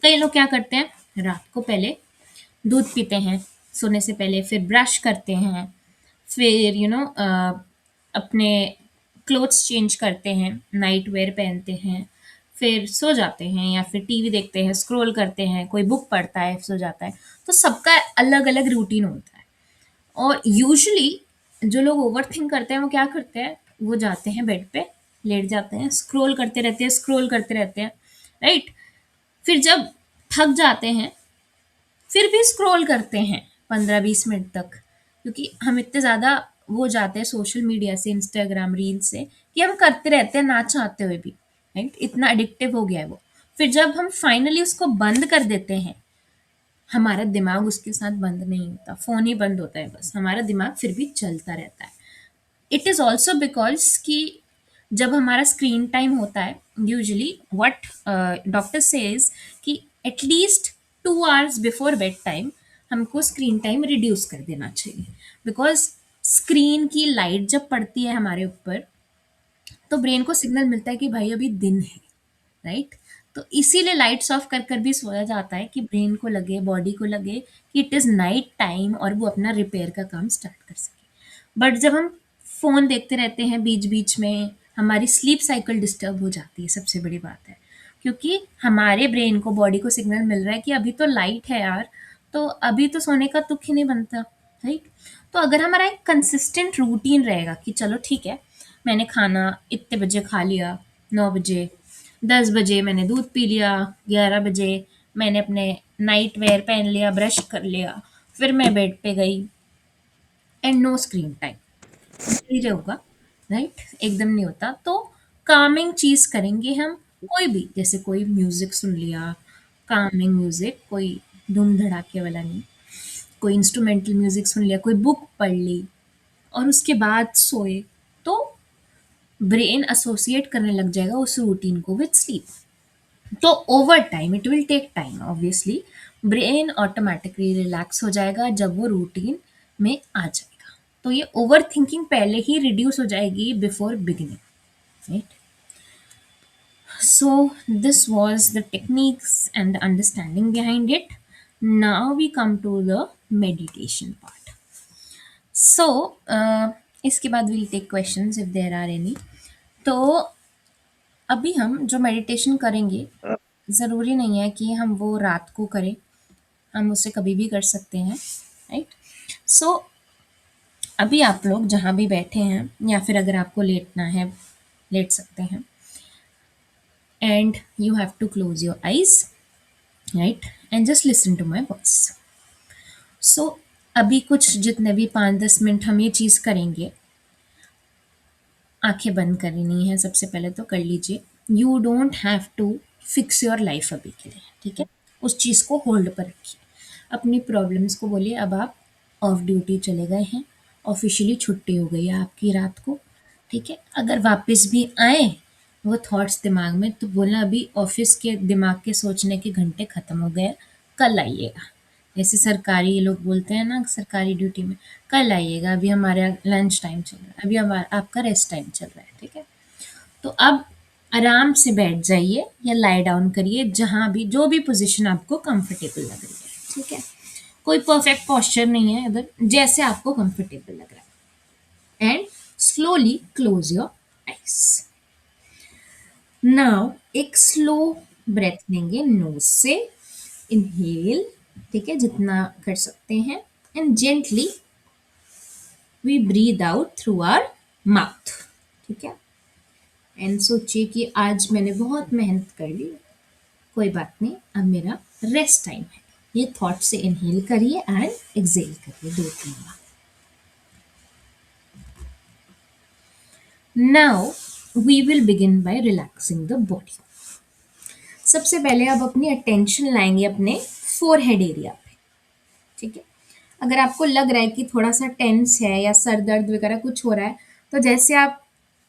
कई लोग क्या करते हैं, रात को पहले दूध पीते हैं सोने से पहले, फिर ब्रश करते हैं, फिर अपने क्लोथ्स चेंज करते हैं, नाइट वेयर पहनते हैं, फिर सो जाते हैं, या फिर टीवी देखते हैं, स्क्रॉल करते हैं, कोई बुक पढ़ता है, सो जाता है। तो सबका अलग अलग रूटीन होता है। और यूजुअली जो लोग ओवरथिंक करते हैं वो क्या करते हैं, वो जाते हैं बेड पे, लेट जाते हैं, स्क्रॉल करते रहते हैं, स्क्रॉल करते रहते हैं, राइट? फिर जब थक जाते हैं, फिर भी स्क्रॉल करते हैं 15-20 मिनट तक, क्योंकि हम इतने ज़्यादा वो हो जाते हैं सोशल मीडिया से, इंस्टाग्राम रील से, कि हम करते रहते हैं ना चाहते हुए भी, राइट? इतना एडिक्टिव हो गया है वो। फिर जब हम फाइनली उसको बंद कर देते हैं, हमारा दिमाग उसके साथ बंद नहीं होता, फ़ोन ही बंद होता है बस, हमारा दिमाग फिर भी चलता रहता है। इट इज़ ऑल्सो बिकॉज कि जब हमारा स्क्रीन टाइम होता है, यूजुअली व्हाट डॉक्टर सेज कि at least 2 hours before bed time हमको स्क्रीन टाइम रिड्यूस कर देना चाहिए, बिकॉज स्क्रीन की लाइट जब पड़ती है हमारे ऊपर, तो ब्रेन को सिग्नल मिलता है कि भाई अभी दिन है, राइट? तो इसीलिए लाइट्स ऑफ कर कर भी सोया जाता है, कि ब्रेन को लगे, बॉडी को लगे कि इट इज़ नाइट टाइम, और वो अपना रिपेयर का काम स्टार्ट कर सके। बट जब हम फ़ोन देखते रहते हैं बीच बीच में, हमारी स्लीप साइकिल डिस्टर्ब हो जाती है, सबसे बड़ी बात है, क्योंकि हमारे ब्रेन को, बॉडी को सिग्नल मिल रहा है कि अभी तो लाइट है यार, तो अभी तो सोने का तुक ही नहीं बनता, राइट? तो अगर हमारा एक कंसिस्टेंट रूटीन रहेगा कि चलो ठीक है, मैंने खाना इतने बजे खा लिया, 9 बजे, 10 बजे मैंने दूध पी लिया, 11 बजे मैंने अपने नाइट वेयर पहन लिया, ब्रश कर लिया, फिर मैं बेड पे गई, एंड नो स्क्रीन टाइम, धीरे होगा, राइट? एकदम नहीं होता। तो कामिंग चीज़ करेंगे हम, कोई भी, जैसे कोई म्यूज़िक सुन लिया, कामिंग म्यूज़िक, कोई धूम धड़ाके वाला नहीं, कोई इंस्ट्रूमेंटल म्यूज़िक सुन लिया, कोई बुक पढ़ ली, और उसके बाद सोए, तो ब्रेन एसोसिएट करने लग जाएगा उस रूटीन को विद स्लीप। तो over time, it will take time obviously, brain automatically relax हो जाएगा जब वो रूटीन में आ जाएगा। तो ये ओवर थिंकिंग पहले ही रिड्यूस हो जाएगी before beginning, right? So this was the techniques and the understanding behind it. Now we come to the meditation part. So इसके बाद will take questions if there are any. तो अभी हम जो meditation करेंगे, ज़रूरी नहीं है कि हम वो रात को करें, हम उसे कभी भी कर सकते हैं, राइट. सो अभी आप लोग जहाँ भी बैठे हैं, या फिर अगर आपको लेटना है, लेट सकते हैं. And you have to close your eyes, right, and just listen to my voice. So अभी कुछ जितने भी 5-10 मिनट हम ये चीज़ करेंगे, आंखें बंद करनी है. सबसे पहले तो कर लीजिए. You don't have to fix your life अभी के लिए, ठीक है. उस चीज़ को होल्ड पर रखिए. अपनी प्रॉब्लम्स को बोलिए अब आप ऑफ ड्यूटी चले गए हैं, ऑफिशियली छुट्टी हो गई है आपकी रात को, ठीक है. अगर वापस भी आए वो थॉट्स दिमाग में, तो बोलना अभी ऑफिस के दिमाग के सोचने के घंटे ख़त्म हो गए, कल आइएगा. जैसे सरकारी ये लोग बोलते हैं ना, सरकारी ड्यूटी में, कल आइएगा, अभी हमारा लंच टाइम चल रहा है, अभी हमारा आपका रेस्ट टाइम चल रहा है, ठीक है. तो अब आराम से बैठ जाइए या लाई डाउन करिए, जहाँ भी जो भी पोजीशन आपको कंफर्टेबल लग रही है, ठीक है. कोई परफेक्ट पोस्चर नहीं है, अगर जैसे आपको कंफर्टेबल लग रहा है. And slowly close your eyes. Now एक स्लो ब्रेथ लेंगे नोज से. इनहेल, ठीक है, जितना कर सकते हैं. And gently we breathe out through our mouth, ठीक है. एंड सोचिए कि आज मैंने बहुत मेहनत कर ली, कोई बात नहीं, अब मेरा रेस्ट टाइम है. ये थॉट से इनहेल करिए एंड एक्सेल करिए 2-3 बार. Now we will begin by relaxing the body. सबसे पहले आप अपनी अटेंशन लाएंगे अपने फोरहेड एरिया पे, ठीक है. अगर आपको लग रहा है कि थोड़ा सा टेंस है या सर दर्द वगैरह कुछ हो रहा है, तो जैसे आप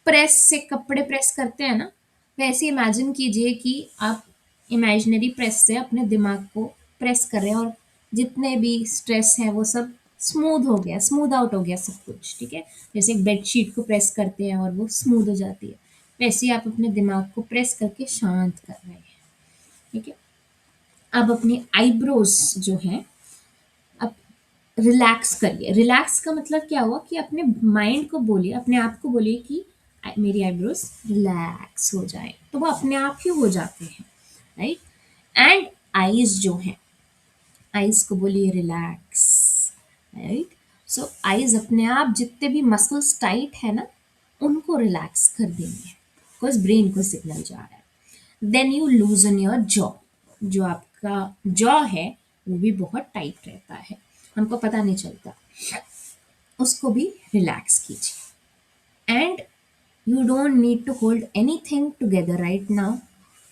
प्रेस से कपड़े प्रेस करते हैं ना, वैसे इमेजिन कीजिए कि आप इमेजिनरी प्रेस से अपने दिमाग को प्रेस कर रहे हैं, और जितने भी स्ट्रेस हैं वो सब स्मूथ हो गया, स्मूथ आउट हो गया सब कुछ, ठीक है. जैसे एक बेडशीट को प्रेस करते हैं और वो स्मूथ हो जाती है, वैसे ही आप अपने दिमाग को प्रेस करके शांत कर रहे हैं, ठीक है. अब अपनी आईब्रोज जो हैं, अब रिलैक्स करिए. रिलैक्स का मतलब क्या हुआ कि अपने माइंड को बोलिए, अपने आप को बोलिए कि मेरी आईब्रोज रिलैक्स हो जाए, तो वो अपने आप ही हो जाते हैं, राइट. एंड आईज जो हैं, आईज को बोलिए रिलैक्स, राइट. सो आईज अपने आप जितने भी मसल्स टाइट है ना, उनको रिलैक्स कर देंगे, बिकॉज ब्रेन को सिग्नल जा रहा है. Then you loosen your jaw. जो आपका जॉ है वो भी बहुत टाइट रहता है, हमको पता नहीं चलता, उसको भी रिलैक्स कीजिए. And you don't need to hold anything together right now.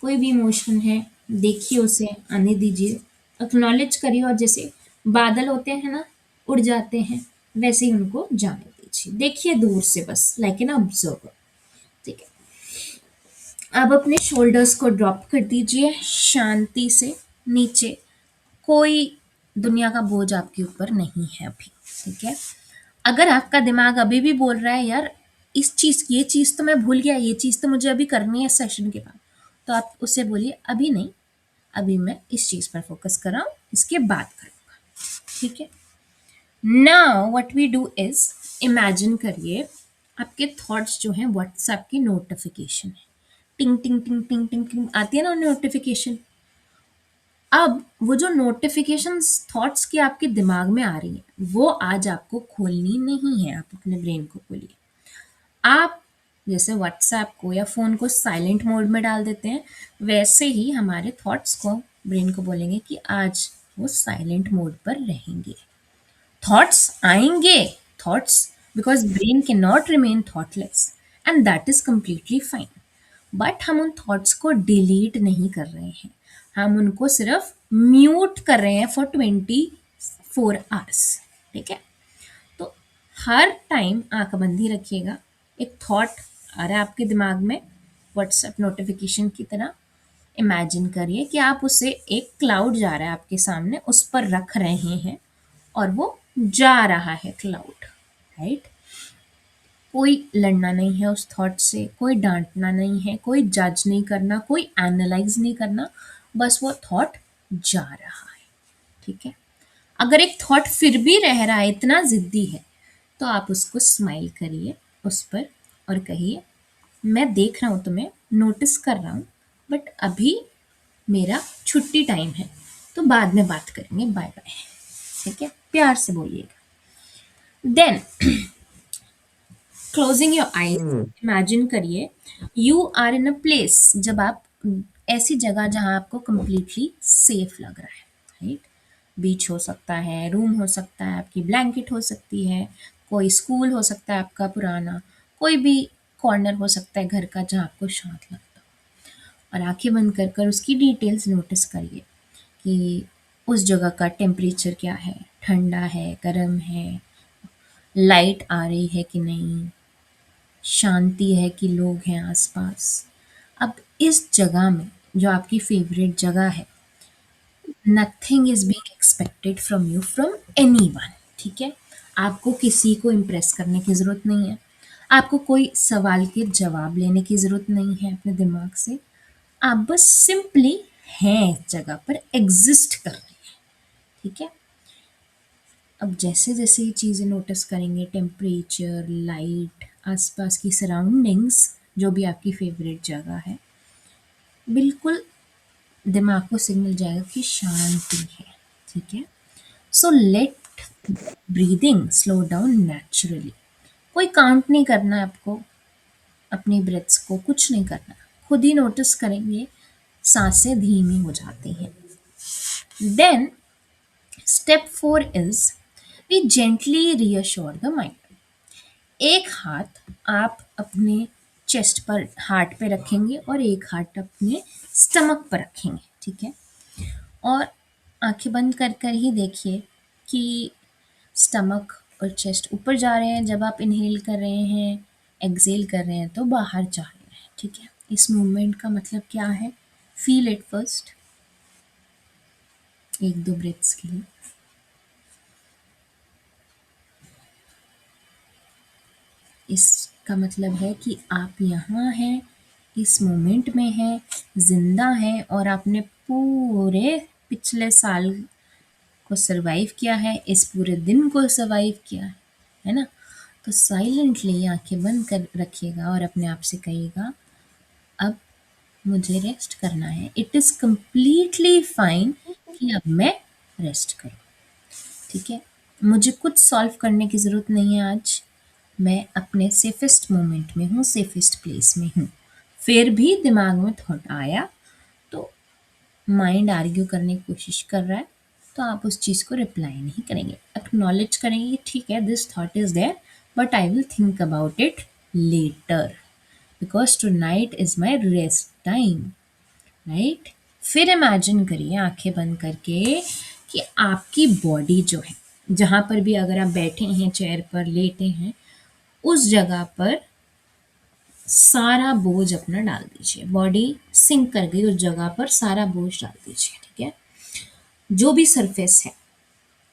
कोई भी इमोशन है, देखिए उसे आने दीजिए, एक्नॉलेज करिए, और जैसे बादल होते हैं ना, उड़ जाते हैं, वैसे ही उनको जाने दीजिए. देखिए दूर से बस, लाइक एन ऑब्जर्वर, ठीक है. अब अपने शोल्डर्स को ड्रॉप कर दीजिए शांति से नीचे. कोई दुनिया का बोझ आपके ऊपर नहीं है अभी, ठीक है. अगर आपका दिमाग अभी भी बोल रहा है यार इस चीज़ ये चीज़ तो मैं भूल गया, ये चीज़ तो मुझे अभी करनी है सेशन के बाद, तो आप उससे बोलिए अभी नहीं, अभी मैं इस चीज़ पर फोकस कर रहा हूँ, इसके बाद करूँगा, ठीक है. Now what we do is, imagine करिए आपके थॉट्स जो हैं व्हाट्सएप की नोटिफिकेशन है, टिंग टिंग टिंग टिंग टिंग टिंग आती है ना नोटिफिकेशन. अब वो जो नोटिफिकेशंस थॉट्स की आपके दिमाग में आ रही हैं, वो आज आपको खोलनी नहीं है. आप अपने ब्रेन को खोलिए. आप जैसे व्हाट्सएप को या फ़ोन को साइलेंट मोड में डाल देते हैं, वैसे ही हमारे थॉट्स को ब्रेन को बोलेंगे कि आज वो साइलेंट मोड पर रहेंगे. थॉट्स आएंगे, thoughts, because brain can not remain thoughtless, and that is completely fine. But हम उन थॉट्स को डिलीट नहीं कर रहे हैं, हम उनको सिर्फ म्यूट कर रहे हैं फॉर 24 आवर्स, ठीक है. तो हर टाइम आंख बंद ही रखिएगा. एक थॉट आ रहा है आपके दिमाग में व्हाट्सएप नोटिफिकेशन की तरह, इमेजिन करिए कि आप उसे, एक क्लाउड जा रहा है आपके सामने, उस पर रख रहे हैं और वो जा रहा है क्लाउड, राइट. कोई लड़ना नहीं है उस थॉट से, कोई डांटना नहीं है, कोई जज नहीं करना, कोई एनालाइज नहीं करना, बस वो थॉट जा रहा है, ठीक है। अगर एक थॉट फिर भी रह रहा है, इतना ज़िद्दी है, तो आप उसको स्माइल करिए उस पर और कहिए, मैं देख रहा हूँ तुम्हें, नोटिस कर रहा हूँ, बट अभी मेरा छुट्टी टाइम है, तो बाद में बात करेंगे, बाय बाय। ठीक है, प्यार से बोलिएगा। Then closing your eyes, imagine करिए you are in a place, जब आप ऐसी जगह जहाँ आपको कंप्लीटली सेफ लग रहा है, राइट। बीच हो सकता है, रूम हो सकता है, आपकी ब्लैंकेट हो सकती है, कोई स्कूल हो सकता है आपका पुराना, कोई भी कॉर्नर हो सकता है घर का जहाँ आपको शांत लगता हो। और आंखें बंद कर कर उसकी डिटेल्स नोटिस करिए कि उस जगह का टेम्परेचर क्या है, ठंडा है, गर्म है, लाइट आ रही है कि नहीं, शांति है कि लोग हैं आसपास। अब इस जगह में, जो आपकी फेवरेट जगह है, nothing is being expected from you from anyone. ठीक है, आपको किसी को इम्प्रेस करने की ज़रूरत नहीं है, आपको कोई सवाल के जवाब लेने की ज़रूरत नहीं है अपने दिमाग से। आप बस सिंपली हैं, इस जगह पर एग्जिस्ट कर रहे हैं। ठीक है। अब जैसे-जैसे ये चीज़ें नोटिस करेंगे, टेम्परेचर, लाइट, आसपास की सराउंडिंग्स, जो भी आपकी फ़ेवरेट जगह है, बिल्कुल दिमाग को सिग्नल जाएगा कि शांति है। ठीक है? So let breathing slow down naturally. कोई काउंट नहीं करना है आपको, अपनी ब्रेथ्स को कुछ नहीं करना। खुद ही नोटिस करेंगे, साँसें धीमी हो जाती हैं। Then step 4 is we gently reassure the mind. एक हाथ आप अपने चेस्ट पर, हार्ट पे रखेंगे और एक हाथ अपने स्टमक पर रखेंगे। ठीक है, और आंखें बंद कर कर ही देखिए कि स्टमक और चेस्ट ऊपर जा रहे हैं जब आप इनहेल कर रहे हैं, एक्सहेल कर रहे हैं तो बाहर जा रहे हैं। ठीक है, इस मूवमेंट का मतलब क्या है, फील इट फर्स्ट, एक दो ब्रेथ्स के लिए। इसका मतलब है कि आप यहाँ हैं, इस मोमेंट में हैं, ज़िंदा हैं, और आपने पूरे पिछले साल को सरवाइव किया है, इस पूरे दिन को सरवाइव किया है ना? तो साइलेंटली आंखें बंद कर रखिएगा और अपने आप से कहिएगा, अब मुझे रेस्ट करना है। इट इज़ कंप्लीटली फाइन कि अब मैं रेस्ट करूँ। ठीक है, मुझे कुछ सॉल्व करने की ज़रूरत नहीं है आज, मैं अपने सेफेस्ट मोमेंट में हूँ, सेफेस्ट प्लेस में हूँ। फिर भी दिमाग में थॉट आया तो माइंड आर्ग्यू करने की कोशिश कर रहा है, तो आप उस चीज़ को रिप्लाई नहीं करेंगे, एक्नॉलेज करेंगे कि ठीक है, this thought is there, but I will think about it later, because tonight is my rest time, right. फिर इमेजिन करिए आंखें बंद करके कि आपकी बॉडी जो है, जहाँ पर भी अगर आप बैठे हैं, चेयर पर लेटे हैं, उस जगह पर सारा बोझ अपना डाल दीजिए। बॉडी सिंक कर गई उस जगह पर, सारा बोझ डाल दीजिए। ठीक है, जो भी सरफेस है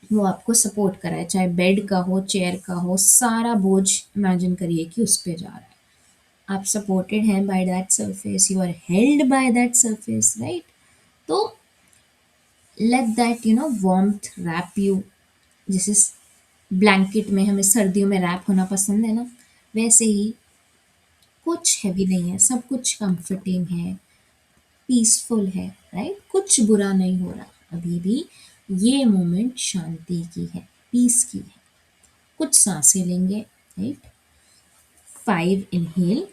वो आपको सपोर्ट कर रहा है, चाहे बेड का हो, चेयर का हो, सारा बोझ इमेजिन करिए कि उस पे जा रहा है। आप सपोर्टेड हैं by that surface, you are held by that surface, right. तो let that warmth wrap you. जैसे ब्लैंकेट में हमें सर्दियों में रैप होना पसंद है ना, वैसे ही कुछ हैवी नहीं है, सब कुछ कंफर्टिंग है, पीसफुल है, राइट। कुछ बुरा नहीं हो रहा अभी भी, ये मोमेंट शांति की है, पीस की है। कुछ सांसें लेंगे, right. 5 inhale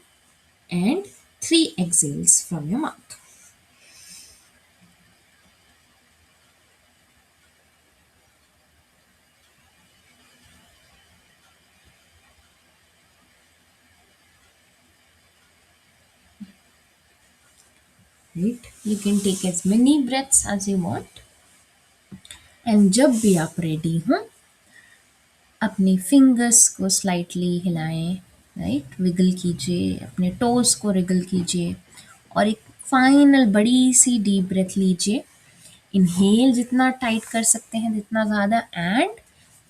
and 3 exhales from your mouth. Right? You can take as many breaths as you want. And जब भी आप रेडी हों, अपनी फिंगर्स को स्लाइटली हिलाएं, राइट, विगल कीजिए, अपने टोस को रिगल कीजिए, और एक फाइनल बड़ी सी डीप ब्रेथ लीजिए। इनहेल जितना टाइट कर सकते हैं, जितना ज़्यादा, and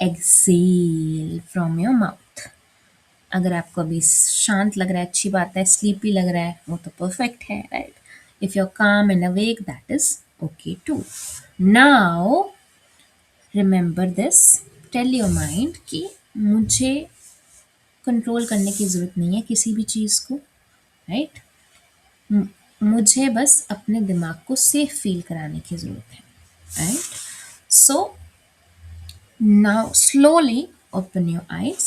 exhale from your mouth. अगर आपको अभी शांत लग रहा है, अच्छी बात है, स्लीपी लग रहा है, वो तो परफेक्ट है, right. If you are calm and awake, that is okay too. Now remember this, tell your mind कि मुझे कंट्रोल करने की ज़रूरत नहीं है किसी भी चीज़ को, राइट? मुझे बस अपने दिमाग को सेफ फील कराने की ज़रूरत है, right? So now slowly open your eyes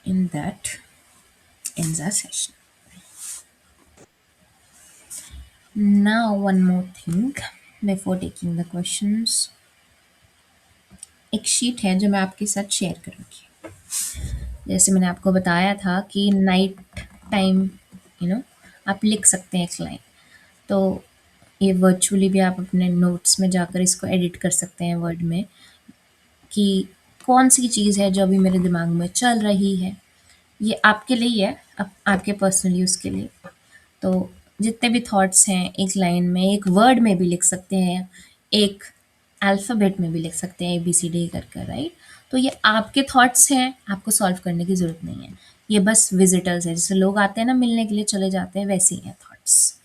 in that session. Now one more thing before taking the questions. एक शीट है जो मैं आपके साथ शेयर करूँगी। जैसे मैंने आपको बताया था कि नाइट टाइम आप लिख सकते हैं एक लाइन, तो ये वर्चुअली भी आप अपने नोट्स में जाकर इसको एडिट कर सकते हैं वर्ड में कि कौन सी चीज़ है जो अभी मेरे दिमाग में चल रही है। ये आपके लिए ही है, आपके पर्सनल यूज़ के लिए। तो जितने भी थॉट्स हैं एक लाइन में, एक वर्ड में भी लिख सकते हैं, एक अल्फ़ाबेट में भी लिख सकते हैं, ABCD कर, राइट? तो ये आपके थॉट्स हैं, आपको सॉल्व करने की ज़रूरत नहीं है। ये बस विज़िटर्स हैं, जैसे लोग आते हैं ना मिलने के लिए चले जाते हैं, वैसे ही हैं थॉट्स।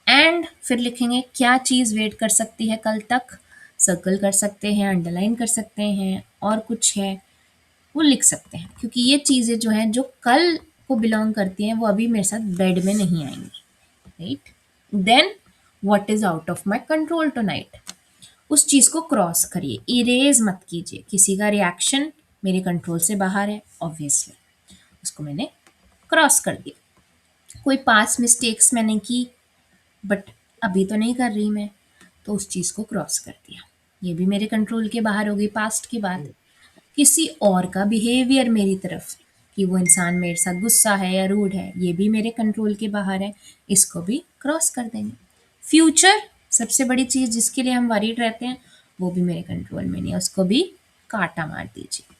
एंड फिर लिखेंगे क्या चीज़ वेट कर सकती है कल तक, सर्कल कर सकते हैं, अंडरलाइन कर सकते हैं, और कुछ है वो लिख सकते हैं, क्योंकि ये चीज़ें जो हैं जो कल को बिलोंग करती हैं वो अभी मेरे साथ बेड में नहीं आएंगी, right? Then what is out of my control tonight, उस चीज़ को क्रॉस करिए, इरेज मत कीजिए। किसी का रिएक्शन मेरे कंट्रोल से बाहर है, ऑब्वियसली उसको मैंने क्रॉस कर दिया। कोई पास मिस्टेक्स मैंने की बट अभी तो नहीं कर रही मैं, तो उस चीज़ को क्रॉस कर दिया, ये भी मेरे कंट्रोल के बाहर हो गई, पास्ट की बात। किसी और का बिहेवियर मेरी तरफ, कि वो इंसान मेरे साथ गुस्सा है या रूड है, ये भी मेरे कंट्रोल के बाहर है, इसको भी क्रॉस कर देंगे। फ्यूचर, सबसे बड़ी चीज़ जिसके लिए हम वरीड रहते हैं, वो भी मेरे कंट्रोल में नहीं है, उसको भी काटा मार दीजिए।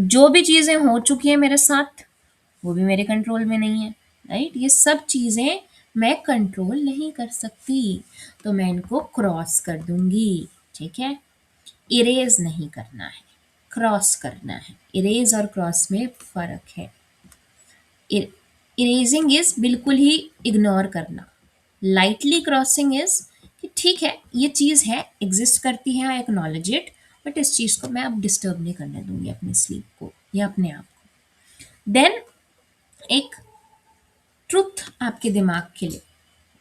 जो भी चीज़ें हो चुकी हैं मेरे साथ, वो भी मेरे कंट्रोल में नहीं है, राइट? ये सब चीज़ें मैं कंट्रोल नहीं कर सकती, तो मैं इनको क्रॉस कर दूंगी, ठीक है? इरेज नहीं करना है, क्रॉस करना है। इरेज और क्रॉस में फ़र्क है। इरेजिंग इज बिल्कुल ही इग्नोर करना, लाइटली क्रॉसिंग इज कि ठीक है ये चीज़ है, एग्जिस्ट करती है, आई एक्नॉलेज इट, बट इस चीज़ को मैं अब डिस्टर्ब नहीं करने दूंगी अपनी स्लीप को या अपने आप को। देन एक ट्रुथ आपके दिमाग के लिए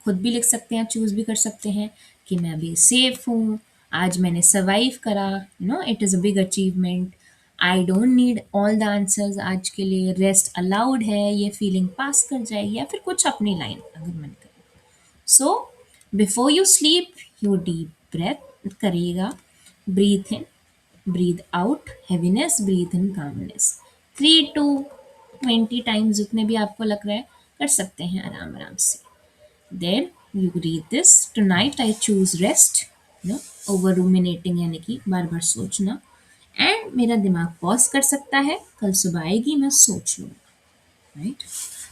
खुद भी लिख सकते हैं, चूज़ भी कर सकते हैं कि मैं अभी सेफ हूँ, आज मैंने सर्वाइव करा, it is a big achievement, I don't need all the answers आज के लिए, रेस्ट अलाउड है, ये फीलिंग पास कर जाएगी, या फिर कुछ अपनी लाइन अगर मन करे। So before you sleep you deep breath करिएगा, breathe in, breathe out heaviness, breathe in calmness, 3 to 20 times जितने भी आपको लग रहा है कर सकते हैं आराम आराम से। Then you read this. Tonight I choose rest. Over ruminating यानी कि बार बार सोचना, एंड मेरा दिमाग पॉज कर सकता है, कल सुबह आएगी मैं सोच लूँगा, राइट?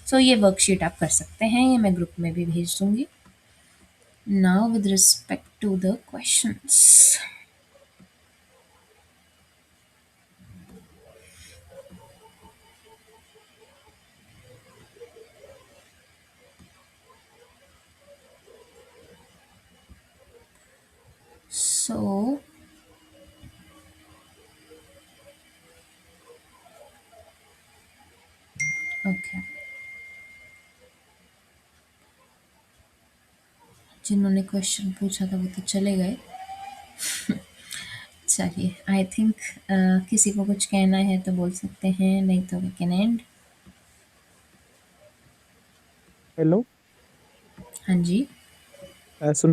सो ये वर्कशीट आप कर सकते हैं, ये मैं ग्रुप में भी भेज दूंगी। Now with respect to the questions, so okay, जिन्होंने क्वेश्चन पूछा था वो तो चले गए। चलिए, आई थिंक किसी को कुछ कहना है तो बोल सकते हैं, नहीं तो वी कैन एंड। हेलो। हाँ जी। सुन